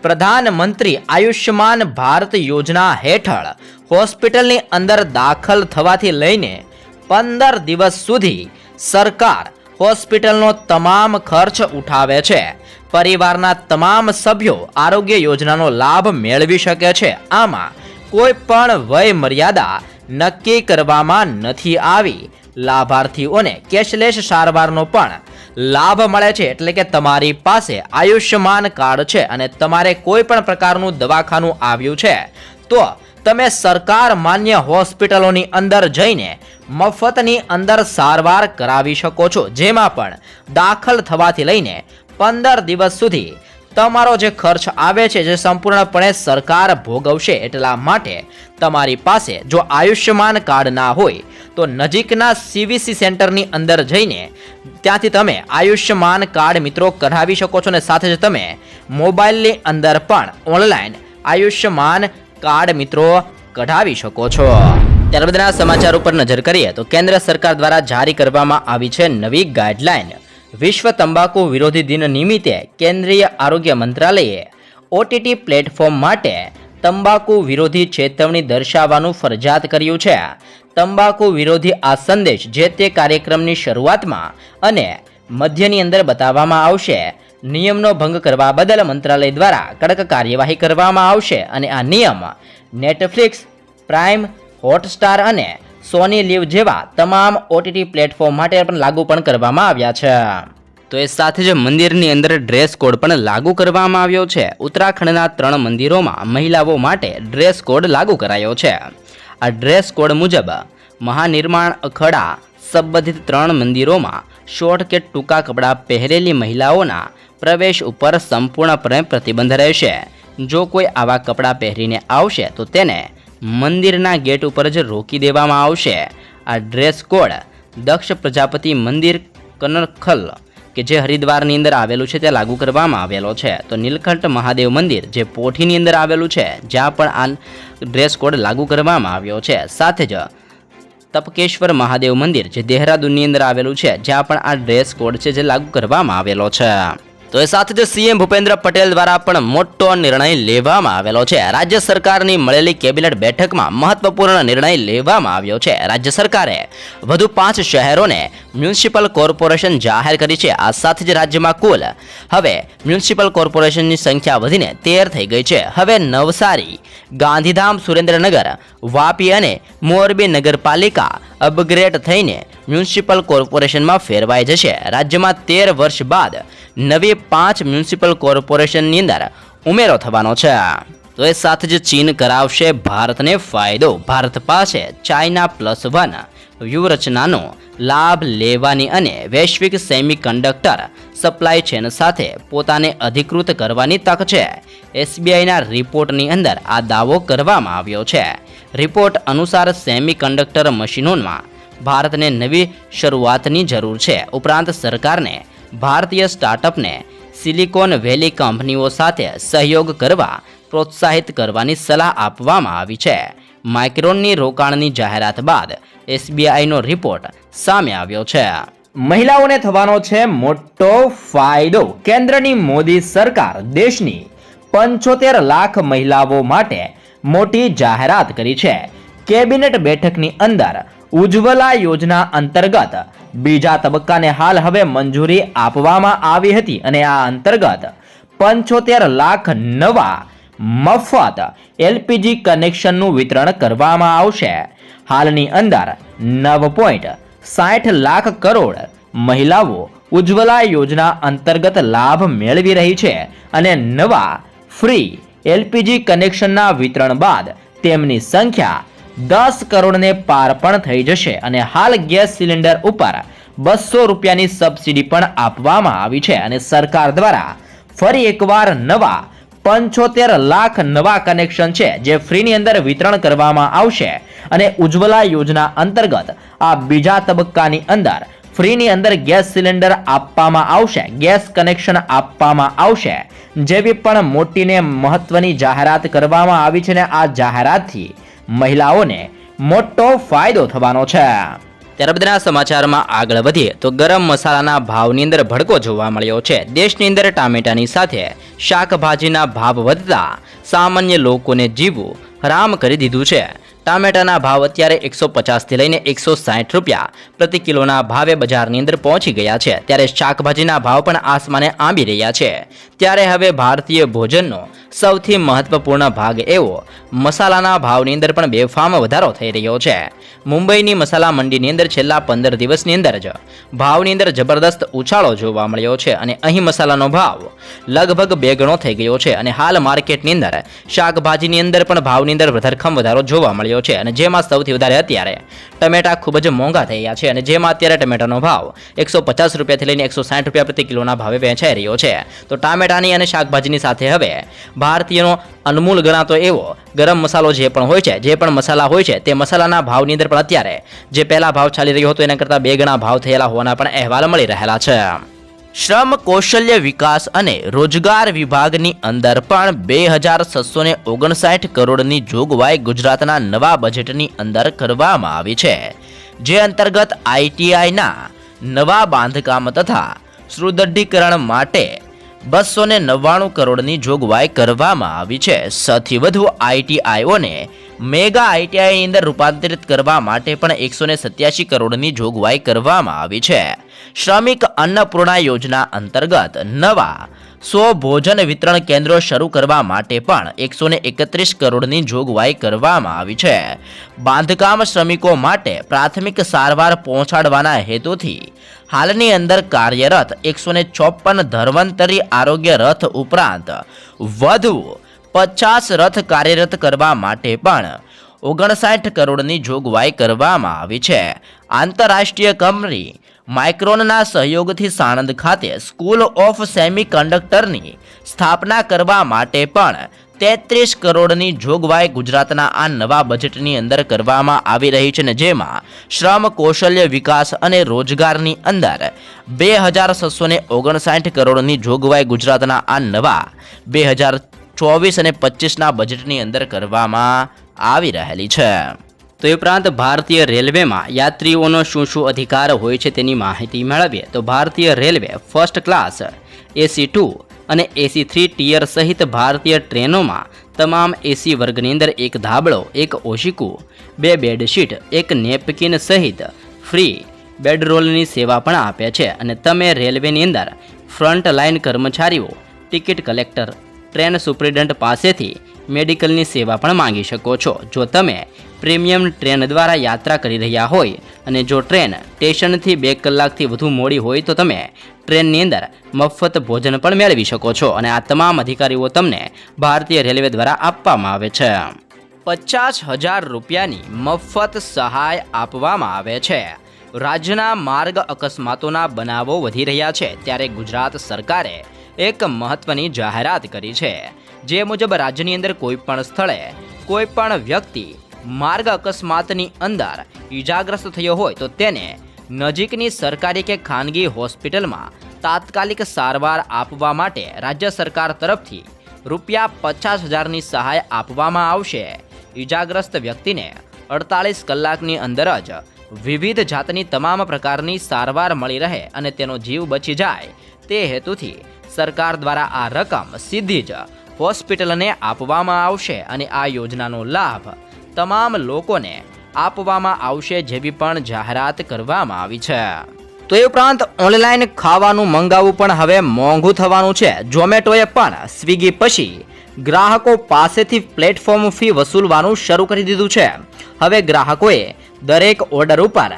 A: પ્રધાનમંત્રી આયુષ્યમાન ભારત યોજના હેઠળ હોસ્પિટલની અંદર દાખલ થવાથી લઈને 15 દિવસ સુધી સરકાર હોસ્પિટલનો તમામ ખર્ચ ઉઠાવે છે. પરિવારના તમામ સભ્યો આરોગ્ય યોજનાનો લાભ મેળવી શકે છે. આમાં કોઈ પણ વય મર્યાદા નક્કી કરવામાં નથી આવી. લાભાર્થીઓને કેશલેસ સારવારનો પણ લાભ મળે છે. એટલે કે તમારી પાસે આયુષ્યમાન કાર્ડ છે અને તમારે કોઈ પણ પ્રકારનું દવાખાનું આવ્યું છે, તો તમે સરકાર માન્ય હોસ્પિટલોની અંદર જઈને મફતની અંદર સારવાર કરાવી શકો છો. જેમાં પણ દાખલ થવાથી લઈને 15 દિવસ સુધી તમારો જે ખર્ચ આવે છે, જે સંપૂર્ણપણે સરકાર ભોગવશે. એટલા માટે તમારી પાસે જો આયુષ્યમાન કાર્ડ ના હોય તો નજીકના CVC સેન્ટરની અંદર જઈને ત્યાંથી તમે આયુષ્યમાન કાર્ડ મિત્રો કઢાવી શકો છો. અને સાથે જ તમે મોબાઈલની અંદર પણ ઓનલાઈન આયુષ્યમાન કાર્ડ મિત્રો કઢાવી શકો છો. ત્યારબાદના સમાચાર ઉપર નજર કરીએ તો કેન્દ્ર સરકાર દ્વારા જારી કરવામાં આવી છે નવી ગાઈડલાઈન. વિશ્વ તંબાકુ વિરોધી દિન નિમિત્તે કેન્દ્રીય આરોગ્ય મંત્રાલયે OTT પ્લેટફોર્મ માટે તંબાકુ વિરોધી ચેતવણી દર્શાવવાનું ફરજિયાત કર્યું છે. તંબાકુ વિરોધી આ સંદેશ જે તે કાર્યક્રમની શરૂઆતમાં અને મધ્યની અંદર બતાવવામાં આવશે. નિયમનો ભંગ કરવા બદલ મંત્રાલય દ્વારા કડક કાર્યવાહી કરવામાં આવશે અને આ નિયમ નેટફ્લિક્સ, પ્રાઇમ, હોટસ્ટાર અને સોની લીવ જેવા તમામ OTT પ્લેટફોર્મ માટે પણ લાગુ પણ કરવામાં આવ્યા છે. તો એ સાથે જ મંદિરની અંદર ડ્રેસ કોડ પણ લાગુ કરવામાં આવ્યો છે. ઉત્તરાખંડના 3 મંદિરોમાં મહિલાઓ માટે ડ્રેસ કોડ લાગુ કરાયો છે. આ ડ્રેસ કોડ મુજબ મહાનિર્માણ અખડા સંબંધિત 3 મંદિરોમાં શોર્ટ કે ટૂંકા કપડાં પહેરેલી મહિલાઓના પ્રવેશ ઉપર સંપૂર્ણપણે પ્રતિબંધ રહેશે. જો કોઈ આવા કપડાં પહેરીને આવશે તો તેને મંદિરના ગેટ ઉપર જ રોકી દેવામાં આવશે. આ ડ્રેસ કોડ દક્ષ પ્રજાપતિ મંદિર કનરખલ કે જે હરિદ્વારની અંદર આવેલું છે ત્યાં લાગુ કરવામાં આવેલો છે. તો નીલકંઠ મહાદેવ મંદિર જે પોઠીની અંદર આવેલું છે જ્યાં પણ આ ડ્રેસ કોડ લાગુ કરવામાં આવ્યો છે. સાથે જ તપકેશ્વર મહાદેવ મંદિર જે દેહરાદૂનની અંદર આવેલું છે જ્યાં પણ આ ડ્રેસ કોડ છે જે લાગુ કરવામાં આવેલો છે. તો એ સાથે જ CM ભૂપેન્દ્ર પટેલ દ્વારા પણ મોટો નિર્ણય લેવામાં આવેલો છે. રાજ્ય સરકારની મળેલી કેબિનેટ બેઠકમાં મહત્વપૂર્ણ નિર્ણય લેવામાં આવ્યો છે. રાજ્ય સરકારે વધુ 5 શહેરોને મ્યુનિસિપલ કોર્પોરેશન જાહેર કરી છે. આ સાથે જ રાજ્યમાં કુલ હવે મ્યુનિસિપલ કોર્પોરેશનની સંખ્યા વધીને 13 થઈ ગઈ છે. હવે નવસારી, ગાંધીધામ, સુરેન્દ્રનગર, વાપી અને મોરબી નગરપાલિકા અપગ્રેડ થઈને મ્યુનિસિપલ કોર્પોરેશનમાં ફેરવાઈ જશે. રાજ્યમાં 13 વર્ષ બાદ નવી 5 મ્યુનિસિપલ કોર્પોરેશનની અંદર ઉમેરો થવાનો છે. તો એ સાથે જ ચીન કરાવશે ભારતને ફાયદો. ભારત પાસે ચાઇના +1 વ્યૂહરચનાનો લાભ લેવાની અને વૈશ્વિક સેમિકન્ડક્ટર સપ્લાય ચેન સાથે પોતાને અધિકૃત કરવાની તક છે. SBIના રિપોર્ટની અંદર આ દાવો કરવામાં આવ્યો છે. રિપોર્ટ અનુસાર સેમિકન્ડક્ટર મશીનોમાં ભારતને નવી શરૂઆતની જરૂર છે. ઉપરાંત સરકારને ભારતીય સ્ટાર્ટઅપને સિલિકોન વેલી કંપનીઓ સાથે સહયોગ કરવા પ્રોત્સાહિત કરવાની સલાહ આપવામાં આવી છે. માઇક્રોનની રોકાણની જાહેરાત બાદ SBIનો રિપોર્ટ સામે આવ્યો છે. મહિલાઓને થવાનો છે મોટો ફાયદો. કેન્દ્રની મોદી સરકાર દેશની 75 લાખ મહિલાઓ માટે મોટી જાહેરાત કરી છે. કેબિનેટ બેઠકની અંદર ઉજ્જવલા યોજના અંતર્ગત બીજા તબક્કાને હાલ હવે મંજૂરી આપવામાં આવી હતી અને આ અંતર્ગત 75 લાખ નવા મફત એલપીજી કનેક્શનનું વિતરણ કરવામાં આવશે. હાલની અંદર 9.60 લાખ કરોડ મહિલાઓ ઉજ્જવલા યોજના અંતર્ગત લાભ મેળવી રહી છે અને નવા ફ્રી એલપીજી કનેક્શનના વિતરણ બાદ તેમની સંખ્યા 10 કરોડને પાર પણ થઈ જશે અને હાલ ગેસ સિલિન્ડર ઉપર 200 રૂપિયાની સબસિડી પણ આપવામાં આવી છે અને સરકાર દ્વારા ફરી એકવાર નવા 75 લાખ નવા કનેક્શન છે જે ફ્રીની અંદર વિતરણ કરવામાં આવશે અને ઉજ્જવલા યોજના અંતર્ગત આ બીજા તબક્કાની અંદર ફ્રીની અંદર ગેસ સિલિન્ડર આપવામાં આવશે, ગેસ કનેક્શન આપવામાં આવશે જેવી પણ મોટીને મહત્વની જાહેરાત કરવામાં આવી છે અને આ જાહેરાતથી મહિલાઓને મોટો ફાયદો થવાનો છે. ત્યારબાદના સમાચારમાં આગળ વધીએ તો ગરમ મસાલાના ભાવની અંદર ભડકો જોવા મળ્યો છે. દેશની અંદર ટામેટાની સાથે શાકભાજીના ભાવ વધતા સામાન્ય લોકોને જીવવું હરામ કરી દીધું છે. ટામેટાના ભાવ અત્યારે 150 થી લઈને 160 રૂપિયા પ્રતિ કિલોના ભાવે બજારની અંદર પહોંચી ગયા છે. ત્યારે શાકભાજીના ભાવ પણ આસમાને આંબી રહ્યા છે. ત્યારે હવે ભારતીય ભોજનનો સૌથી મહત્વપૂર્ણ ભાગ એવો મસાલાના ભાવની અંદર પણ બેફામ વધારો થઈ રહ્યો છે. મુંબઈની મસાલા મંડીની અંદર છેલ્લા 15 દિવસની અંદર જ ભાવની અંદર જબરદસ્ત ઉછાળો જોવા મળ્યો છે અને અહીં મસાલાનો ભાવ લગભગ 2 ગણો થઈ ગયો છે અને હાલ માર્કેટની અંદર શાકભાજીની અંદર પણ ભાવની અંદર ધરખમ વધારો જોવા મળ્યો છે અને જેમાં સૌથી વધારે અત્યારે ટમેટા ખૂબ જ મોંઘા થઈ ગયા છે અને જેમાં અત્યારે ટમેટાનો ભાવ 150 રૂપિયાથી લઈને 160 રૂપિયા પ્રતિ કિલોના ભાવે વેચાઈ રહ્યો છે. તો ટામેટાની અને શાકભાજીની સાથે હવે ભારતીયનો અનમોલ ગણાતો એવો ગરમ મસાલો જે પણ હોય છે, જે પણ મસાલા હોય છે તે મસાલાના ભાવની અંદર પણ અત્યારે જે પહેલા ભાવ ચાલી રહ્યો હતો એના કરતાં 2 ગણા ભાવ થયેલા હોવાના પણ અહેવાલ મળી રહેલા છે. શ્રમ કૌશલ્ય વિકાસ અને રોજગાર વિભાગની અંદર પણ 2659 કરોડની જોગવાઈ ગુજરાતના નવા બજેટની અંદર કરવામાં આવી છે. જે અંતર્ગત આઈટીઆઈના નવા બાંધકામ તથા સુદૃઢીકરણ માટે 299 કરોડની જોગવાઈ કરવામાં આવી છે. સૌથી વધુ આઈટીઆઈઓને મેગા આઈટીઆઈની અંદર રૂપાંતરિત કરવા માટે પણ 187 કરોડની જોગવાઈ કરવામાં આવી છે. શ્રમિક અન્નપૂર્ણા યોજના અંતર્ગત નવા 100 ભોજન વિતરણ કેન્દ્રો શરૂ કરવા માટે પણ 131 કરોડની જોગવાઈ કરવામાં આવી છે. બાંધકામ શ્રમિકો માટે પ્રાથમિક સારવાર પહોંચાડવાના હેતુથી હાલની અંદર કાર્યરત 154 ધન્વંતરી આરોગ્ય રથ ઉપરાંત વધુ 50 રથ કાર્યરત કરવા માટે પણ 59 કરોડની જોગવાઈ કરવામાં આવી છે. આંતરરાષ્ટ્રીય કંપની માઇક્રોનના સહયોગથી સાણંદ ખાતે સ્કૂલ ઓફ સેમી કંડક્ટરની સ્થાપના કરવા માટે પણ 33 કરોડની જોગવાઈ ગુજરાતના આ નવા બજેટની અંદર કરવામાં આવી રહી છે ને જેમાં શ્રમ કૌશલ્ય વિકાસ અને રોજગારની અંદર 2659 કરોડની જોગવાઈ ગુજરાતના આ નવા 2024 અને 25ના બજેટની અંદર કરવામાં આવી રહેલી છે. તો એ ઉપરાંત ભારતીય રેલવેમાં યાત્રીઓનો શું અધિકાર હોય છે તેની માહિતી મેળવીએ તો ભારતીય રેલવે ફર્સ્ટ ક્લાસ AC2 અને AC3 ટિયર સહિત ભારતીય ટ્રેનોમાં તમામ એસી વર્ગની અંદર 1 ધાબળો, 1 ઓશિકું, 2 બેડશીટ, 1 નેપકિન સહિત ફ્રી બેડરોલની સેવા પણ આપે છે અને તમે રેલવેની અંદર ફ્રન્ટ લાઇન કર્મચારીઓ, ટિકિટ કલેક્ટર, ટ્રેન સુપ્રિન્ટેન્ડન્ટ પાસેથી મેડિકલની સેવા પણ માંગી શકો છો. જો તમે પ્રીમિયમ ટ્રેન દ્વારા યાત્રા કરી રહ્યા હોય અને જો ટ્રેન સ્ટેશનથી 2 કલાકથી વધુ મોડી હોય તો તમે ટ્રેનની અંદર મફત ભોજન પણ મેળવી શકો છો અને આ તમામ અધિકારીઓ તમને ભારતીય રેલવે દ્વારા આપવામાં આવે છે. 50,000 રૂપિયાની મફત સહાય આપવામાં આવે છે. રાજ્યના માર્ગ અકસ્માતોના બનાવો વધી રહ્યા છે ત્યારે ગુજરાત સરકારે એક મહત્વની જાહેરાત કરી છે. જે મુજબ રાજ્યની અંદર કોઈ પણ સ્થળે કોઈ પણ વ્યક્તિ માર્ગ અકસ્માતની અંદર ઈજાગ્રસ્ત થયો હોય તો તેને નજીકની સરકારી કે ખાનગી હોસ્પિટલમાં તાત્કાલિક સારવાર આપવા માટે રાજ્ય સરકાર તરફથી ₹50,000ની સહાય આપવામાં આવશે. ઈજાગ્રસ્ત વ્યક્તિને 48 કલાકની અંદર જ વિવિધ જાતની તમામ પ્રકારની સારવાર મળી રહે અને તેનો જીવ બચી જાય તે હેતુથી સરકાર દ્વારા આ રકમ સીધી જ હોસ્પિટલને આપવામાં આવશે અને આ યોજનાનો લાભ તમામ લોકોને આપવામાં આવશે જેવી પણ જાહેરાત કરવામાં આવી છે। તો એ ઉપરાંત ઓનલાઈન ખાવાનું મંગાવવું પણ હવે મોંઘું થવાનું છે। ઝોમેટોએ પણ સ્વિગી પછી ગ્રાહકો પાસેથી પ્લેટફોર્મ ફી વસૂલવાનું શરૂ કરી દીધું છે। હવે ગ્રાહકોએ દરેક ઓર્ડર ઉપર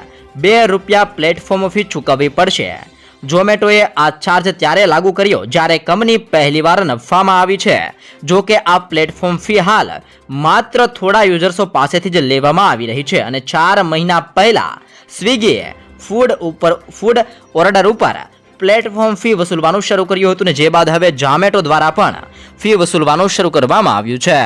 A: ₹2 પ્લેટફોર્મ ફી ચૂકવવી પડશે। ઝોમેટોએ આ ચાર્જ ત્યારે લાગુ કર્યો જ્યારે કંપની પહેલીવાર નફામાં આવી છે। જો કે આ પ્લેટફોર્મ ફી હાલ માત્ર થોડા યુઝર્સો પાસેથી જ લેવામાં આવી રહી છે અને 4 મહિના પહેલા સ્વિગીએ ફૂડ ઓર્ડર ઉપર પ્લેટફોર્મ ફી વસૂલવાનું શરૂ કર્યું હતું ને જે બાદ હવે ઝોમેટો દ્વારા પણ ફી વસૂલવાનું શરૂ કરવામાં આવ્યું છે।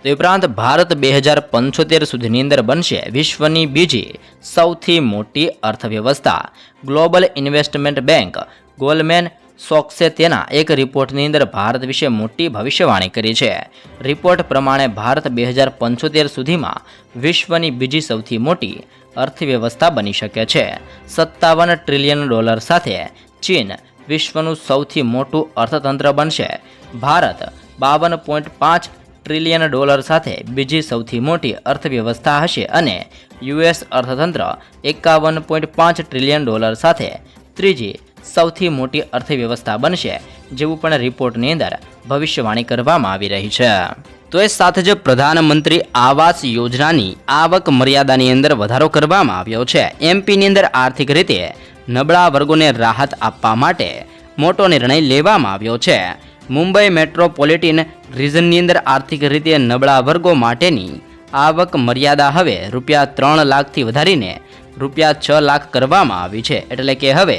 A: તે ઉપરાંત ભારત 2075 સુધીની અંદર બનશે વિશ્વની બીજી સૌથી મોટી અર્થવ્યવસ્થા। ગ્લોબલ ઇન્વેસ્ટમેન્ટ બેંક ગોલ્ડમેન સોક્સે તેના એક રિપોર્ટની અંદર ભારત વિશે મોટી ભવિષ્યવાણી કરી છે। રિપોર્ટ પ્રમાણે ભારત 2075 સુધીમાં વિશ્વની બીજી સૌથી મોટી અર્થવ્યવસ્થા બની શકે છે। $57 ટ્રિલિયન સાથે ચીન વિશ્વનું સૌથી મોટું અર્થતંત્ર બનશે। ભારત $52.5 ટ્રિલિયન સાથે બીજી સૌથી મોટી અર્થવ્યવસ્થા હશે અને યુએસ અર્થતંત્ર $51.5 ટ્રિલિયન સાથે ત્રીજી સૌથી મોટી અર્થવ્યવસ્થા બનશે જેવું પણ રિપોર્ટની અંદર ભવિષ્યવાણી કરવામાં આવી રહી છે। તો એ સાથે જ પ્રધાનમંત્રી આવાસ યોજનાની આવક મર્યાદાની અંદર વધારો કરવામાં આવ્યો છે। એમપીની અંદર આર્થિક રીતે નબળા વર્ગોને રાહત આપવા માટે મોટો નિર્ણય લેવામાં આવ્યો છે। મુંબઈ મેટ્રોપોલિટન રિજનની અંદર આર્થિક રીતે નબળા વર્ગો માટેની આવક મર્યાદા હવે ₹3 લાખથી વધારીને ₹6 લાખ કરવામાં આવી છે। એટલે કે હવે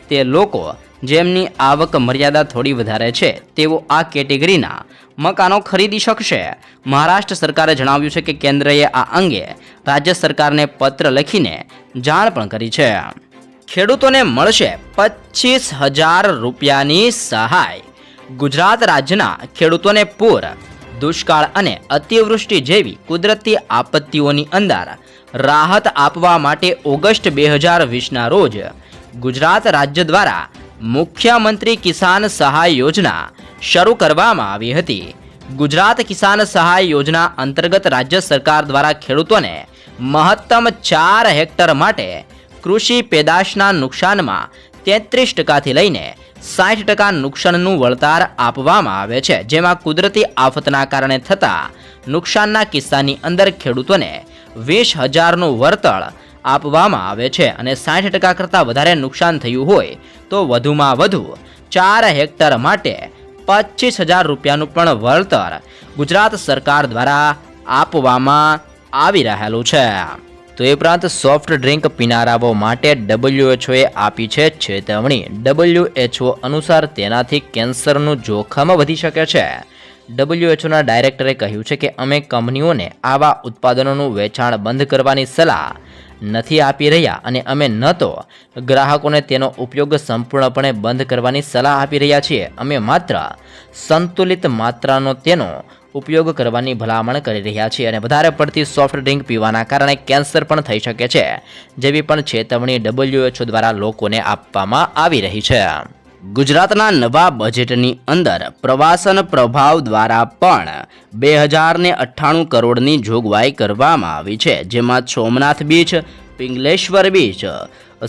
A: તે લોકો જેમની આવક મર્યાદા થોડી વધારે છે તેઓ આ કેટેગરીના મકાનો ખરીદી શકશે। મહારાષ્ટ્ર સરકારે જણાવ્યું છે કે કેન્દ્રએ આ અંગે રાજ્ય સરકારને પત્ર લખીને જાણ પણ કરી છે। ખેડૂતોને મળશે ₹25,000ની સહાય। ગુજરાત રાજ્યના ખેડૂતોને પૂર, દુષ્કાળ અને અતિવૃષ્ટિ જેવી કુદરતી આપત્તિઓની અંદર રાહત આપવા માટે ઓગસ્ટ 2020ના રોજ ગુજરાત રાજ્ય દ્વારા મુખ્યમંત્રી કિસાન સહાય યોજના શરૂ કરવામાં આવી હતી। ગુજરાત કિસાન સહાય યોજના અંતર્ગત રાજ્ય સરકાર દ્વારા ખેડૂતોને મહત્તમ 4 હેક્ટર માટે કૃષિ પેદાશના નુકસાનમાં 33%થી લઈને 60% નુકસાનનું વળતર આપવામાં આવે છે। જેમાં કુદરતી આફતના કારણે થતા નુકસાનના કિસ્સાની અંદર ખેડૂતોને 20,000નું વળતર આપવામાં આવે છે અને 60% કરતાં વધારે નુકસાન થયું હોય તો વધુમાં વધુ 4 હેક્ટર માટે ₹25,000નું પણ વળતર ગુજરાત સરકાર દ્વારા આપવામાં આવી રહેલું છે। તો એ ઉપરાંત સોફ્ટ ડ્રિંક પીનારાઓ માટે WHOએ આપી છે ચેતવણી। WHO અનુસાર તેનાથી કેન્સરનું જોખમ વધી શકે છે। WHOના ડાયરેક્ટરે કહ્યું છે કે અમે કંપનીઓને આવા ઉત્પાદનોનું વેચાણ બંધ કરવાની સલાહ નથી આપી રહ્યા અને અમે ન તો ગ્રાહકોને તેનો ઉપયોગ સંપૂર્ણપણે બંધ કરવાની સલાહ આપી રહ્યા છીએ। અમે માત્ર સંતુલિત માત્રાનો તેનો ઉપયોગ કરવાની ભલામણ કરી રહ્યા છીએ અને વધારે પડતી સોફ્ટ ડ્રિંક પીવાના કારણે કેન્સર પણ થઈ શકે છે જેવી પણ ચેતવણી WHO દ્વારા લોકોને આપવામાં આવી રહી છે। ગુજરાતના નવા બજેટની અંદર પ્રવાસન પ્રભાવ દ્વારા પણ 2098 કરોડની જોગવાઈ કરવામાં આવી છે। જેમાં Somnath beach, Pingleshwar beach,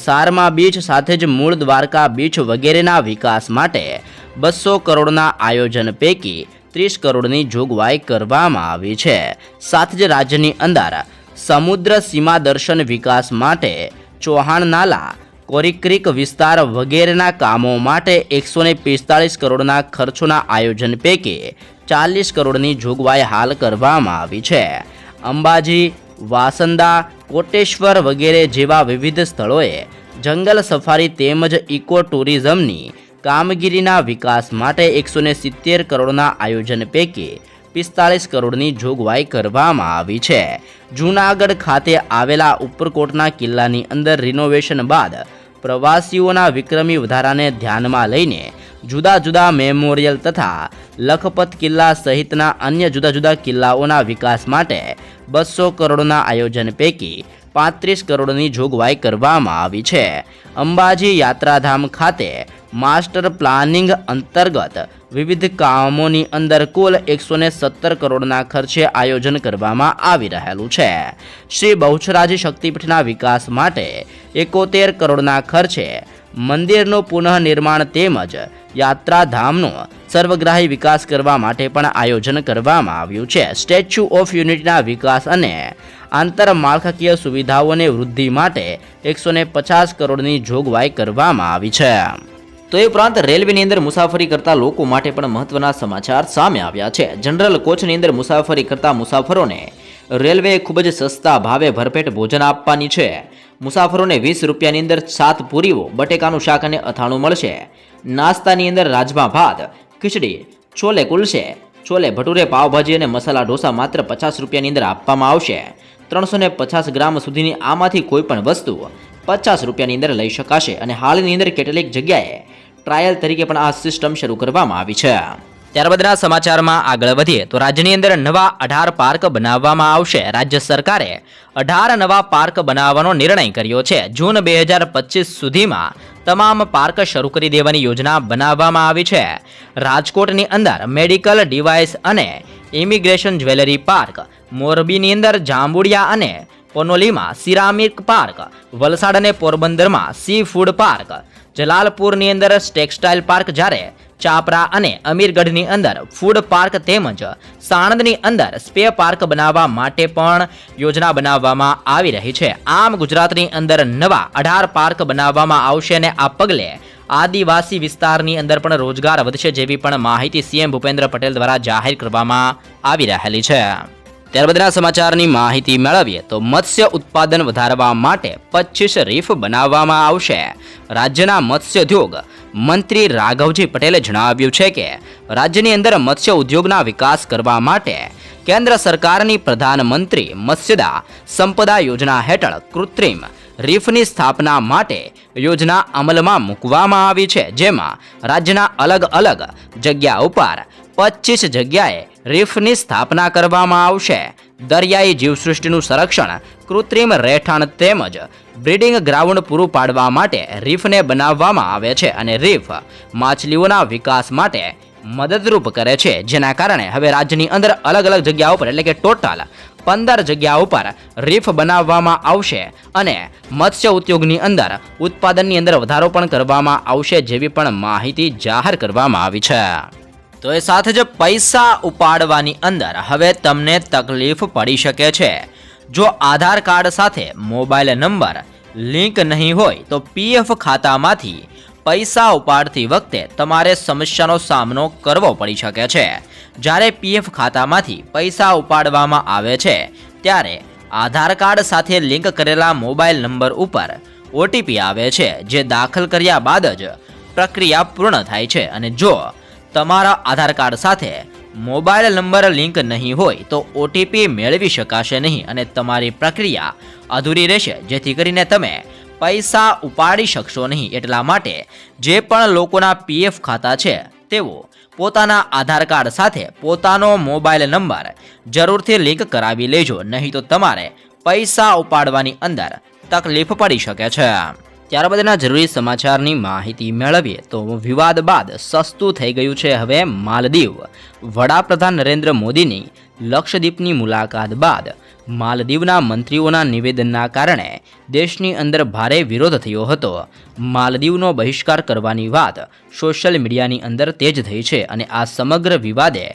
A: Sarma beach સાથે જ મૂળ દ્વારકા બીચ વગેરેના વિકાસ માટે 200 કરોડના આયોજન પૈકી 30 કરોડની જોગવાઈ કરવામાં આવી છે। સાથે જ રાજ્યની અંદર સમુદ્ર સીમા દર્શન વિકાસ માટે ચૌહાણ નાલા, કોરીક્રીક વિસ્તાર વગેરેના કામો માટે 145 કરોડના ખર્ચોના આયોજન પૈકી 40 કરોડની જોગવાઈ હાલ કરવામાં આવી છે। અંબાજી, વાસંદા, કોટેશ્વર વગેરે જેવા વિવિધ સ્થળોએ જંગલ સફારી તેમજ ઇકો ટુરિઝમની કામગીરીના વિકાસ માટે 170 કરોડના આયોજન પૈકી 45 કરોડની જોગવાઈ કરવામાં આવી છે। જૂનાગઢ ખાતે આવેલા ઉપરકોટના કિલ્લાની અંદર રિનોવેશન બાદ પ્રવાસીઓના વિક્રમી વધારાને ધ્યાનમાં લઈને જુદા જુદા મેમોરિયલ તથા લખપત કિલ્લા સહિતના અન્ય જુદા જુદા કિલ્લાઓના વિકાસ માટે 200 કરોડના આયોજન પૈકી 35 કરોડની જોગવાઈ કરવામાં આવી છે. અંબાજી યાત્રાધામ ખાતે માસ્ટર પ્લાનિંગ અંતર્ગત વિવિધ કામોની અંદર કુલ 117 કરોડના ખર્ચે આયોજન કરવામાં આવી રહેલું છે. શ્રી બહુચરાજી શક્તિપીઠના વિકાસ માટે 71 કરોડના ખર્ચે મંદિરનું પુનઃનિર્માણ તેમજ યાત્રાધામનો સર્વગ્રાહી વિકાસ કરવા માટે પણ આયોજન કરવામાં આવ્યું છે. સ્ટેચ્યુ ઓફ યુનિટીના વિકાસ અને આંતરમાળખાકીય સુવિધાઓની વૃદ્ધિ માટે 150 કરોડની જોગવાઈ કરવામાં આવી છે. તો એ ઉપરાંત રેલવેની અંદર મુસાફરી કરતા લોકો માટે પણ મહત્વના સમાચાર સામે આવ્યા છે. જનરલ કોચની અંદર મુસાફરી કરતા મુસાફરોને રેલવે ખૂબ જ સસ્તા ભાવે ભરપેટ ભોજન આપવાની છે. મુસાફરોને 20 રૂપિયાની અંદર 7 પૂરીઓ, બટેકાનું શાક અને અથાણું મળશે. નાસ્તાની અંદર રાજમા ભાત, ખીચડી, છોલે કુલચે, છોલે ભટુરે, પાવભાજી અને મસાલા ઢોસા માત્ર 50 રૂપિયાની અંદર આપવામાં આવશે. 350 ગ્રામ સુધીની આમાંથી કોઈ પણ વસ્તુ 50 રૂપિયાની અંદર લઈ શકાશે. અને હાલની અંદર કેટલીક જગ્યાએ ટ્રાયલ તરીકે પણ આ સિસ્ટમ શરૂ કરવામાં આવી છે. ત્યારબાદના સમાચારમાં આગળ વધીએ તો રાજ્યની અંદર નવા 18 પાર્ક બનાવવામાં આવશે. રાજ્ય સરકારે 18 નવા પાર્ક બનાવવાનો નિર્ણય કર્યો છે. જૂન 2025 સુધીમાં તમામ પાર્ક શરૂ કરી દેવાની યોજના બનાવવામાં આવી છે. રાજકોટની અંદર મેડિકલ ડિવાઇસ અને ઇમિગ્રેશન જ્વેલરી પાર્ક, મોરબીની અંદર જાંબુડિયા અને પોનોલીમાં સિરામિક પાર્ક, વલસાડ અને પોરબંદરમાં સી ફૂડ પાર્ક, જલાલપુરની અંદર ટેક્સટાઇલ પાર્ક, જ્યારે ચાપરા અને અમીરગઢની અંદર ફૂડ પાર્ક તેમજ સાણંદની અંદર સ્પે પાર્ક બનાવવા માટે પણ યોજના બનાવવામાં આવી રહી છે. આમ ગુજરાતની અંદર નવા 18 પાર્ક બનાવવામાં આવશે અને આ પગલે આદિવાસી વિસ્તારની અંદર પણ રોજગાર વધશે જેવી પણ માહિતી સીએમ ભૂપેન્દ્ર પટેલ દ્વારા જાહેર કરવામાં આવી રહેલી છે. ત્યારબાદના સમાચારની માહિતી મેળવીએ તો મત્સ્ય ઉત્પાદન વધારવા માટે 25 રીફ બનાવવામાં આવશે. રાજ્યના મત્સ્યોદ્યોગ મંત્રી રાઘવજી પટેલે જણાવ્યું છે કે રાજ્યની અંદર મત્સ્ય ઉદ્યોગના વિકાસ કરવા માટે કેન્દ્ર સરકારની પ્રધાનમંત્રી મત્સ્યદા સંપદા યોજના હેઠળ કૃત્રિમ રીફની સ્થાપના માટે યોજના અમલમાં મૂકવામાં આવી છે. જેમાં રાજ્યના અલગ અલગ જગ્યા ઉપર 25 જગ્યાએ રીફની સ્થાપના કરવામાં આવશે. દરિયાઈ જીવસૃષ્ટિનું સંરક્ષણ, કૃત્રિમ રહેઠાણ તેમજ બ્રીડિંગ ગ્રાઉન્ડ પૂરું પાડવા માટે રીફને બનાવવામાં આવે છે અને રીફ માછલીઓના વિકાસ માટે મદદરૂપ કરે છે. જેના કારણે હવે રાજ્યની અંદર અલગ અલગ જગ્યાઓ પર એટલે કે ટોટલ 15 જગ્યાઓ પર રીફ બનાવવામાં આવશે અને મત્સ્ય ઉદ્યોગની અંદર ઉત્પાદનની અંદર વધારો પણ કરવામાં આવશે જેવી પણ માહિતી જાહેર કરવામાં આવી છે. તો એ સાથે જ પૈસા ઉપાડવાની અંદર હવે તમને તકલીફ પડી શકે છે. જો આધાર કાર્ડ સાથે મોબાઈલ નંબર લિંક નહીં હોય તો પીએફ ખાતામાંથી પૈસા ઉપાડતી વખતે તમારે સમસ્યાનો સામનો કરવો પડી શકે છે. જ્યારે પીએફ ખાતામાંથી પૈસા ઉપાડવામાં આવે છે ત્યારે આધાર કાર્ડ સાથે લિંક કરેલા મોબાઈલ નંબર ઉપર ઓટીપી આવે છે, જે દાખલ કર્યા બાદ જ પ્રક્રિયા પૂર્ણ થાય છે. અને જો તમારા આધાર કાર્ડ સાથે મોબાઈલ નંબર લિંક નહીં હોય તો ઓટીપી મેળવી શકાશે નહીં અને તમારી પ્રક્રિયા અધૂરી રહેશે, જેથી કરીને તમે પૈસા ઉપાડી શકશો નહીં. એટલા માટે જે પણ લોકોના પીએફ ખાતા છે તેઓ પોતાના આધાર કાર્ડ સાથે પોતાનો મોબાઈલ નંબર જરૂરથી લિંક કરાવી લેજો, નહીં તો તમારે પૈસા ઉપાડવાની અંદર તકલીફ પડી શકે છે. ત્યારબાદના જરૂરી સમાચારની માહિતી મેળવીએ તો વિવાદ બાદ સસ્તું થઈ ગયું છે હવે માલદીવ. વડાપ્રધાન નરેન્દ્ર મોદીની લક્ષદ્વીપની મુલાકાત બાદ માલદીવના મંત્રીઓના નિવેદનના કારણે દેશની અંદર ભારે વિરોધ થયો હતો. માલદીવનો બહિષ્કાર કરવાની વાત સોશિયલ મીડિયાની અંદર તેજ થઈ છે અને આ સમગ્ર વિવાદે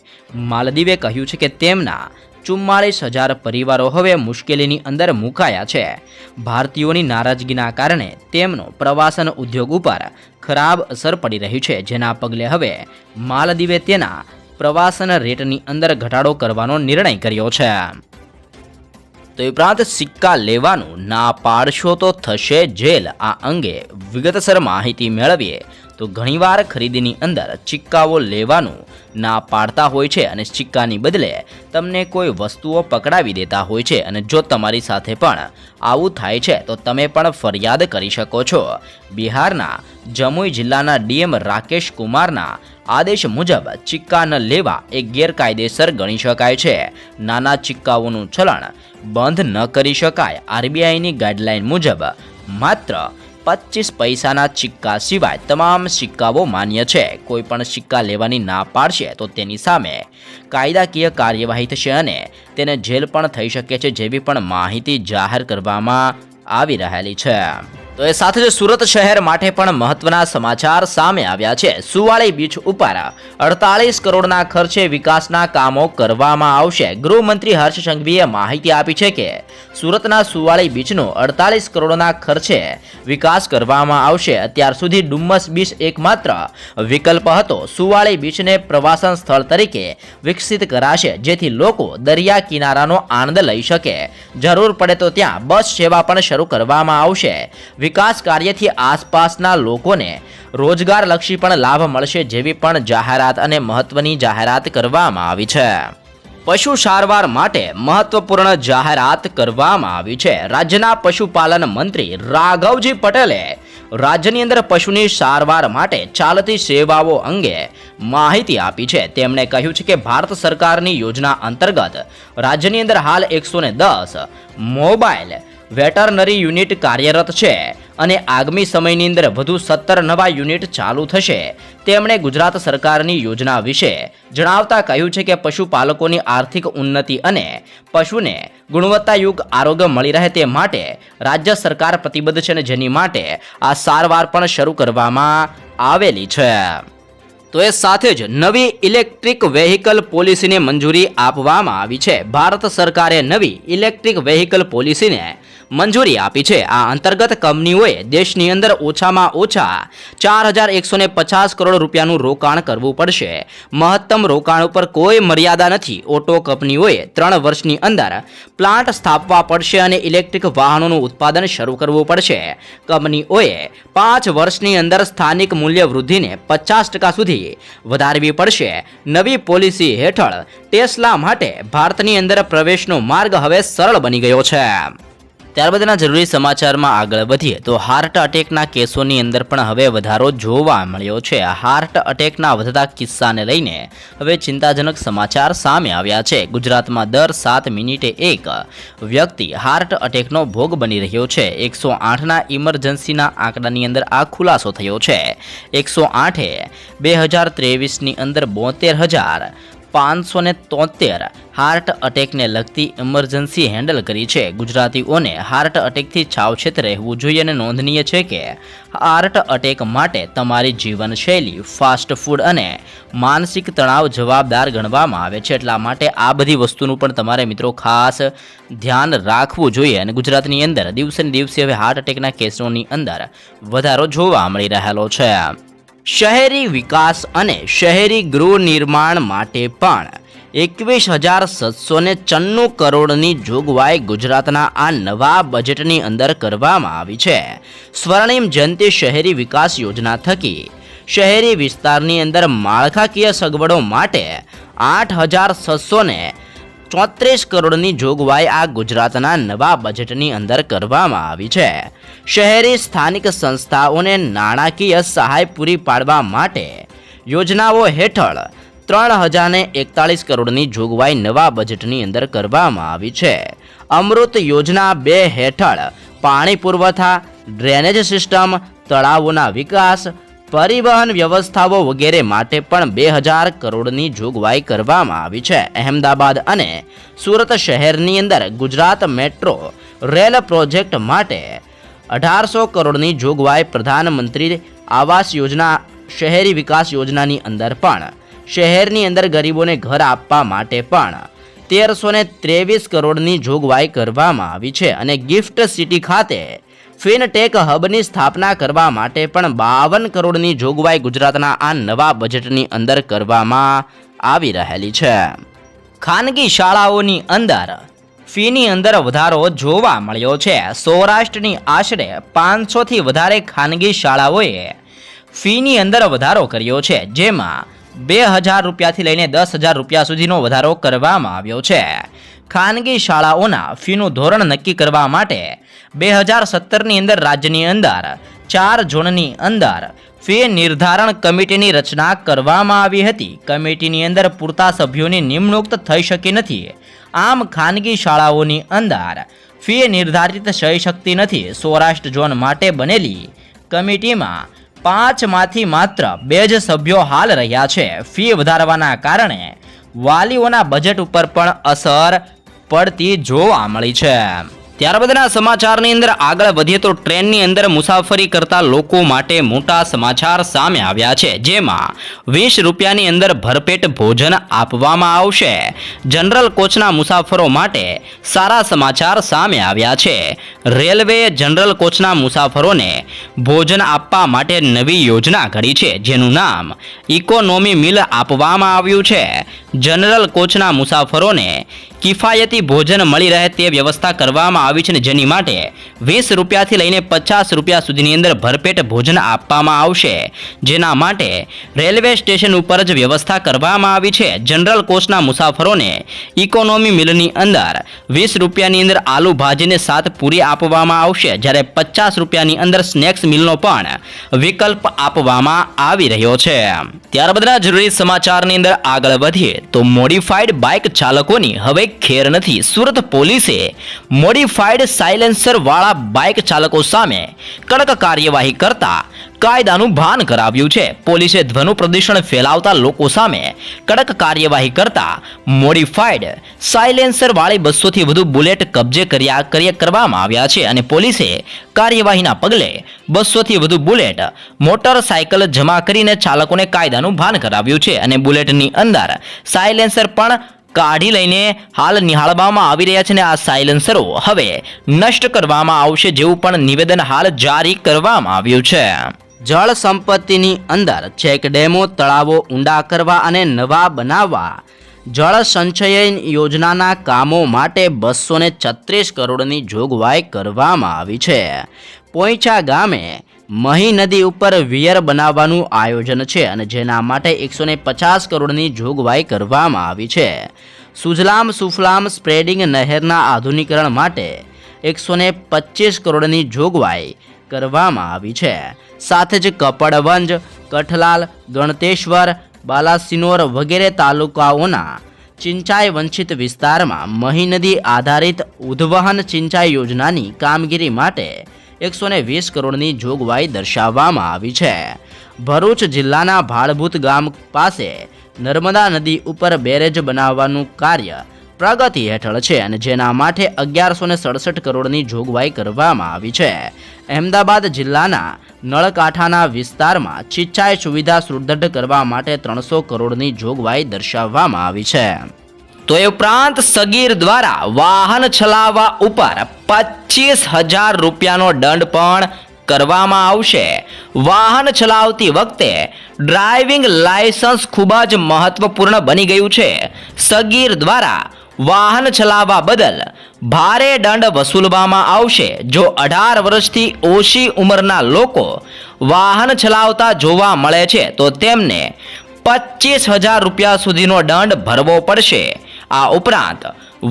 A: માલદીવે કહ્યું છે કે તેમના 44,000 પરિવારો હવે મુશ્કેલીની અંદર મુકાયા છે. ભારતીયોની નારાજગીના કારણે તેમનો પ્રવાસન ઉદ્યોગ ઉપર ખરાબ અસર પડી રહી છે, જેના પગલે હવે માલદીવે તેના પ્રવાસન રેટની અંદર ઘટાડો કરવાનો નિર્ણય કર્યો છે. તો ઉપરાંત સિક્કા લેવાનું ના પાડશો તો થશે જેલ. આ અંગે વિગતસર માહિતી મેળવીએ તો ઘણીવાર ખરીદીની અંદર સિક્કાઓ લેવાનું ના પાડતા હોય છે અને સિક્કાની બદલે તમને કોઈ વસ્તુઓ પકડાવી દેતા હોય છે અને જો તમારી સાથે પણ આવું થાય છે તો તમે પણ ફરિયાદ કરી શકો છો. બિહારના જમુઈ જિલ્લાના ડીએમ રાકેશ કુમારના આદેશ મુજબ સિક્કા ન લેવા એ ગેરકાયદેસર ગણી શકાય છે. નાના સિક્કાઓનું ચલણ બંધ ન કરી શકાય. આરબીઆઈની ગાઈડલાઈન મુજબ માત્ર 25 પૈસાના સિક્કા સિવાય તમામ સિક્કાઓ માન્ય છે. કોઈ પણ સિક્કા લેવાની ના પાડશે તો તેની સામે કાયદાકીય કાર્યવાહી થશે અને તેને જેલ પણ થઈ શકે છે જેવી પણ માહિતી જાહેર કરવામાં આવી રહેલી છે. તો એ સાથે જ સુરત શહેર માટે પણ મહત્વના સમાચાર સામે આવ્યા છે. સુવાળી બીચ ઉપર 48 કરોડના ખર્ચે વિકાસના કામો કરવામાં આવશે. ગૃહમંત્રી હર્ષ સંઘવીએ માહિતી આપી છે કે સુરતના સુવાળી બીચનો 48 કરોડના ખર્ચે વિકાસ કરવામાં આવશે. અત્યાર સુધી ડુમ્મસ બીચ એકમાત્ર વિકલ્પ હતો. સુવાળી બીચને પ્રવાસન સ્થળ તરીકે વિકસિત કરાશે જેથી લોકો દરિયા કિનારાનો આનંદ લઈ શકે. જરૂર પડે તો ત્યાં બસ સેવા પણ શરૂ કરવામાં આવશે. વિકાસ કાર્યથી આસપાસના લોકોને રોજગારલક્ષી પણ લાભ મળશે જેવી પણ જાહેરાત અને મહત્વની જાહેરાત કરવામાં આવી છે. પશુ સારવાર માટે મહત્વપૂર્ણ જાહેરાત કરવામાં આવી છે. રાજ્યના પશુપાલન મંત્રી રાઘવજી પટેલે રાજ્યની અંદર પશુની સારવાર માટે ચાલતી સેવાઓ અંગે માહિતી આપી છે. તેમણે કહ્યું છે કે ભારત સરકારની યોજના અંતર્ગત રાજ્યની અંદર હાલ 110 મોબાઈલ વેટરનરી યુનિટ કાર્યરત છે અને આગામી સમયની અંદર વધુ 17 નવા યુનિટ ચાલુ થશે. તેમણે ગુજરાત સરકારની યોજના વિશે જણાવતા કહ્યું છે કે પશુપાલકોની આર્થિક ઉન્નતિ અને પશુને ગુણવત્તાયુક્ત આરોગ્ય મળી રહે તે માટે રાજ્ય સરકાર પ્રતિબદ્ધ છે અને જેની માટે આ સારવાર પણ શરૂ કરવામાં આવેલી છે. તો એ સાથે જ નવી ઇલેક્ટ્રિક વેહિકલ પોલિસીને મંજૂરી આપવામાં આવી છે. ભારત સરકારે નવી ઇલેક્ટ્રિક વેહિકલ પોલિસીને મંજૂરી આપી છે. આ અંતર્ગત કંપનીઓએ દેશની અંદર ઓછામાં ઓછા 4150 કરોડ રૂપિયાનું રોકાણ કરવું પડશે. મહત્તમ રોકાણ ઉપર કોઈ મર્યાદા નથી. ઓટો કંપનીઓએ 3 વર્ષની અંદર પ્લાન્ટ સ્થાપવા પડશે અને ઇલેક્ટ્રિક વાહનોનું ઉત્પાદન શરૂ કરવું પડશે. કંપનીઓએ 5 વર્ષની અંદર સ્થાનિક મૂલ્ય વૃદ્ધિને 50% સુધી વધારવી પડશે. નવી પોલિસી હેઠળ ટેસ્લા માટે ભારતની અંદર પ્રવેશનો માર્ગ હવે સરળ બની ગયો છે. ત્યારબાદના જરૂરી સમાચારમાં આગળ વધીએ તો હાર્ટ અટેકના કેસોની અંદર પણ હવે વધારો જોવા મળ્યો છે. હાર્ટ અટેકના વધતા કિસ્સાને લઈને હવે ચિંતાજનક સમાચાર સામે આવ્યા છે. ગુજરાતમાં દર 7 મિનિટે એક વ્યક્તિ હાર્ટ અટેકનો ભોગ બની રહ્યો છે. 108ના ઇમરજન્સીના આંકડાની અંદર આ ખુલાસો થયો છે. 108એ 2023ની અંદર 72,573 હાર્ટ અટેકને લગતી ઇમરજન્સી હેન્ડલ કરી છે. ગુજરાતીઓને હાર્ટ અટેકથી સાવચેત રહેવું જોઈએ અને નોંધનીય છે કે હાર્ટ અટેક માટે તમારી જીવનશૈલી, ફાસ્ટ ફૂડ અને માનસિક તણાવ જવાબદાર ગણવામાં આવે છે. એટલા માટે આ બધી વસ્તુનું પણ તમારે મિત્રો ખાસ ધ્યાન રાખવું જોઈએ. અને ગુજરાતની અંદર દિવસે ને દિવસે હવે હાર્ટ અટેકના કેસોની અંદર વધારો જોવા મળી રહેલો છે. શહેરી વિકાસ અને શહેરી ગૃહ નિર્માણ માટે પણ 21,794 કરોડની જોગવાઈ ગુજરાતના આ નવા બજેટની અંદર કરવામાં આવી છે. સ્વર્ણિમ જયંતિ શહેરી વિકાસ યોજના થકી શહેરી વિસ્તારની અંદર માળખાકીય સગવડો માટે 8,634 કરોડની જોગવાઈ આ ગુજરાતના નવા બજેટની અંદર કરવામાં આવી છે. શહેરી સ્થાનિક સંસ્થાઓને નાણાકીય સહાય પૂરી પાડવા માટે યોજનાઓ હેઠળ 3,041 કરોડની જોગવાઈ નવા બજેટની અંદર કરવામાં આવી છે. અમૃત યોજના 2 હેઠળ પાણી પુરવઠા, ડ્રેનેજ સિસ્ટમ, તળાવોના વિકાસ, પરિવહન વ્યવસ્થાઓ વગેરે માટે પણ 2,000 કરોડની જોગવાઈ કરવામાં આવી છે. અહેમદાબાદ અને સુરત શહેરની અંદર ગુજરાત મેટ્રો રેલ પ્રોજેક્ટ માટે 1,800 કરોડની જોગવાઈ પ્રધાનમંત્રી આવાસ યોજના શહેરી વિકાસ યોજનાની અંદર પણ શહેરની અંદર ગરીબોને ઘર આપવા માટે પણ 1,323 કરોડની જોગવાઈ કરવામાં આવી છે. અને ગિફ્ટ સિટી ખાતે ફિનટેક હબની સ્થાપના કરવા માટે પણ 52 કરોડની જોગવાઈ ગુજરાતના આ નવા બજેટની અંદર કરવામાં આવી રહેલી છે. ખાનગી શાળાઓની અંદર ફીની અંદર વધારો જોવા મળ્યો છે. સૌરાષ્ટ્રની આશરે 500થી વધારે ખાનગી શાળાઓએ ફીની અંદર વધારો કર્યો છે, જેમાં 2000 રૂપિયાથી લઈને 10,000 રૂપિયા સુધીનો વધારો કરવામાં આવ્યો છે. ખાનગી શાળાઓના ફીનું ધોરણ નક્કી કરવા માટે 2017ની અંદર રાજ્યની અંદર 4 ઝોનની અંદર ફી નિર્ધારણ કમિટીની રચના કરવામાં આવી હતી. કમિટીની અંદર પૂરતા સભ્યોની નિમણૂક થઈ શકી નથી. આમ ખાનગી શાળાઓની અંદર ફી નિર્ધારિત થઈ શકતી નથી. સૌરાષ્ટ્ર ઝોન માટે બનેલી કમિટીમાં 5માંથી માત્ર 2 જ સભ્યો હાલ રહ્યા છે. ફી વધારવાના કારણે વાલીઓના બજેટ ઉપર પણ અસર પડતી જોવા મળી છે. ત્યારબાદના સમાચારની અંદર આગળ વધીએ તો ટ્રેનની અંદર મુસાફરી કરતા લોકો માટે મોટા સમાચાર સામે આવ્યા છે, જેમાં 20 રૂપિયાની અંદર ભરપેટ ભોજન આપવામાં આવશે. જનરલ કોચના મુસાફરો માટે સારા સમાચાર સામે આવ્યા છે. રેલવેએ જનરલ કોચના મુસાફરોને ભોજન આપવા માટે નવી યોજના ઘડી છે, જેનું નામ ઇકોનોમી મિલ આપવામાં આવ્યું છે. જનરલ કોચના મુસાફરોને કિફાયતી ભોજન મળી રહે તે વ્યવસ્થા કરવામાં આવી છે, જેની માટે 20 રૂપિયાથી લઈને 50 રૂપિયા સુધીની અંદર ભરપેટ ભોજન આપવામાં આવશે. જેના માટે રેલવે સ્ટેશન ઉપર જ વ્યવસ્થા કરવામાં આવી છે. જનરલ કોચના મુસાફરોને ઇકોનોમી મિલની અંદર 20 રૂપિયાની અંદર આલુ ભાજીને 7 પૂરી આપવામાં આવશે, જ્યારે 50 રૂપિયાની અંદર સ્નેક્સ મિલનો પણ વિકલ્પ આપવામાં આવી રહ્યો છે. ત્યારબાદના જરૂરી સમાચારની અંદર આગળ વધીએ તો મોડિફાઈડ બાઇક ચાલકોની હવે ખેર નથી. સુરત પોલીસે મોડિફાઈડ સાયલેન્સર વાળા બાઇક ચાલકો સામે કડક કાર્યવાહી કરતા કાયદાનું ભાન કરાવ્યું છે. પોલીસે ધ્વનિ પ્રદૂષણ ફેલાવતા લોકો સામે કડક કાર્યવાહી કરતા મોડિફાઈડ સાયલેન્સર વાળી 200થી વધુ બુલેટ કબજે કરવામાં આવ્યા છે, અને પોલીસે કાર્યવાહીના પગલે 200થી વધુ બુલેટ મોટરસાયકલ જમા કરીને ચાલકોને કાયદાનું ભાન કરાવ્યું છે, અને બુલેટની અંદર સાયલેન્સર પણ કાઢી લઈને હાલ નિહાળવામાં આવી રહ્યા છે, અને આ સાયલેન્સરો હવે નષ્ટ કરવામાં આવશે જેવું પણ નિવેદન હાલ જારી કરવામાં આવ્યું છે. જળ સંપત્તિની અંદર ચેકડેમો, તળાવો ઊંડા કરવા અને નવા બનાવવા જળ સંચયન યોજનાના કામો માટે 236 કરોડની જોગવાઈ કરવામાં આવી છે. પોઈચા ગામે મહી નદી ઉપર વિયર બનાવવાનું આયોજન છે, અને જેના માટે 150 કરોડની જોગવાઈ કરવામાં આવી છે. સુજલામ સુફલામ સ્પ્રેડિંગ નહેરના આધુનિકરણ માટે 125 કરોડની જોગવાઈ કરવામાં આવી છે. સાથે જ કપડવંજ, કઠલાલ, ગણતેશ્વર, બાલાસિનોર વગેરે તાલુકાઓના સિંચાઈ વંચિત વિસ્તારમાં મહી નદી આધારિત ઉદ્વહન સિંચાઈ યોજનાની કામગીરી માટે 120 કરોડની જોગવાઈ દર્શાવવામાં આવી છે. ભરૂચ જિલ્લાના ભાડભૂત ગામ પાસે નર્મદા નદી ઉપર બેરેજ બનાવવાનું કાર્ય પ્રગતિ હેઠળ છે, અને જેના માટે 1167 કરોડની જોગવાઈ કરવામાં આવી છે. અહેમદાબાદ જિલ્લાના નળકાંઠાના વિસ્તારમાં સિંચાઈ સુવિધા સુદૃઢ કરવા માટે 300 કરોડની જોગવાઈ દર્શાવવામાં આવી છે. તો એ ઉપરાંત સગીર દ્વારા વાહન ચલાવવા ઉપર 25,000 રૂપિયાનો દંડ પણ કરવામાં આવશે. વાહન ચલાવતી વખતે ડ્રાઇવિંગ લાયસન્સ ખૂબ જ મહત્વપૂર્ણ બની ગયું છે. સગીર દ્વારા વાહન ચલાવવા બદલ ભારે દંડ વસૂલવામાં આવશે. જો 18 વર્ષથી ઓછી ઉંમરના લોકો વાહન ચલાવતા જોવા મળે છે તો તેમને 25,000 રૂપિયા સુધીનો દંડ ભરવો પડશે. આ ઉપરાંત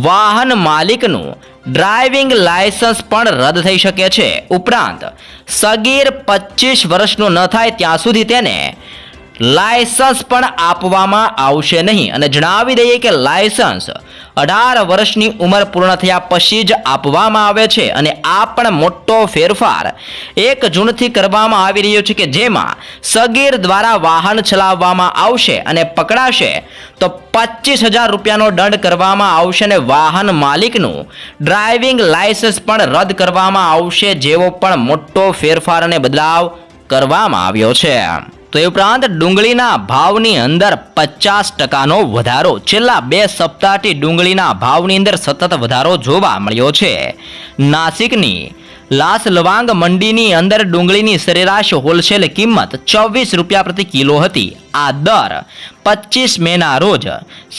A: વાહન માલિકનું ડ્રાઇવિંગ લાયસન્સ પણ રદ થઈ શકે છે. ઉપરાંત સગીર 25 વર્ષનો ન થાય ત્યાં સુધી તેને લાયસન્સ પણ આપવામાં આવશે નહીં. અને જણાવી દઈએ કે લાયસન્સ 18 વર્ષની ઉંમર પૂર્ણ થયા પછી જ આપવામાં આવે છે. અને આ પણ મોટો ફેરફાર 1 જૂનથી કરવામાં આવી રહ્યો છે, કે જેમાં સગીર દ્વારા વાહન ચલાવવામાં આવશે અને પકડાશે તો 25,000 રૂપિયાનો દંડ કરવામાં આવશે, અને વાહન માલિકનું ડ્રાઇવિંગ લાયસન્સ પણ રદ કરવામાં આવશે, જેવો પણ મોટો ફેરફાર અને બદલાવ કરવામાં આવ્યો છે. તો એ ઉપરાંત ડુંગળીના ભાવની અંદર 50% વધારો. છેલ્લા 2 સપ્તાહથી ડુંગળીના ભાવની અંદર સતત વધારો જોવા મળ્યો છે. નાસિકની લાસ લવાંગ મંડીની અંદર ડુંગળીની સરેરાશ હોલસેલ કિંમત 24 રૂપિયા પ્રતિ કિલો હતી. આ દર 25 મેના રોજ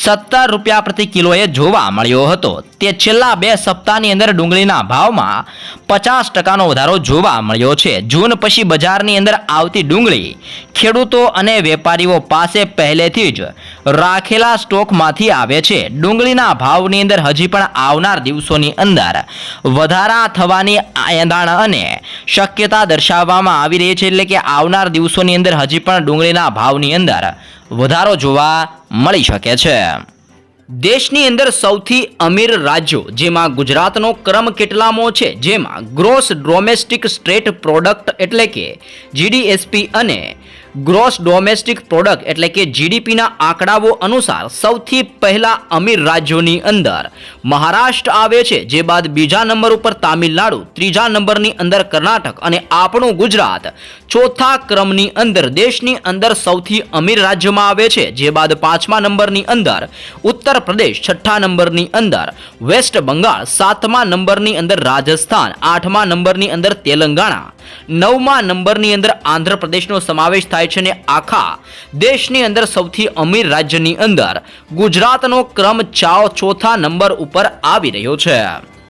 A: 17 રૂપિયા પ્રતિ કિલોએ જોવા મળ્યો હતો. તે છેલ્લા 2 સપ્તાહની અંદર ડુંગળીના ભાવમાં 50% વધારો જોવા મળ્યો છે. જૂન પછી બજારની અંદર આવતી ડુંગળી ખેડૂતો અને વેપારીઓ પાસે પહેલેથી જ રાખેલા સ્ટોકમાંથી આવે છે. ડુંગળીના ભાવની અંદર હજી પણ આવનાર દિવસોની અંદર વધારા થવાની એંધાણ અને શક્યતા દર્શાવવામાં આવી રહી છે. એટલે કે આવનાર દિવસોની અંદર હજી પણ ડુંગળીના ભાવની અંદર વધારો જોવા મળી શકે છે. દેશની અંદર સૌથી અમીર રાજ્યો જેમાં ગુજરાતનો ક્રમ કેટલામો છે, જેમાં ગ્રોસ ડોમેસ્ટિક સ્ટ્રેટ પ્રોડક્ટ એટલે કે જીડીએસપી અને ગ્રોસ ડોમેસ્ટિક પ્રોડક્ટ એટલે કે જીડીપીના આંકડાઓ અનુસાર સૌથી પહેલા અમીર રાજ્યોની અંદર મહારાષ્ટ્ર આવે છે, જે બાદ બીજા નંબર ઉપર તામિલનાડુ, ત્રીજા નંબરની અંદર કર્ણાટક અને આપણું ગુજરાત ચોથા ક્રમની અંદર દેશની અંદર સૌથી અમીર રાજ્યમાં આવે છે. જે બાદ 5મા નંબરની અંદર ઉત્તર પ્રદેશ, 6ઠ્ઠા નંબરની અંદર વેસ્ટ બંગાળ, 7મા નંબરની અંદર રાજસ્થાન, 8મા નંબરની અંદર તેલંગાણા, 9મા નંબરની અંદર આંધ્રપ્રદેશનો સમાવેશ થાય છે. અને આખા દેશની અંદર સૌથી અમીર રાજ્યની અંદર ગુજરાતનો ક્રમ ચોથા નંબર ઉપર આવી રહ્યો છે.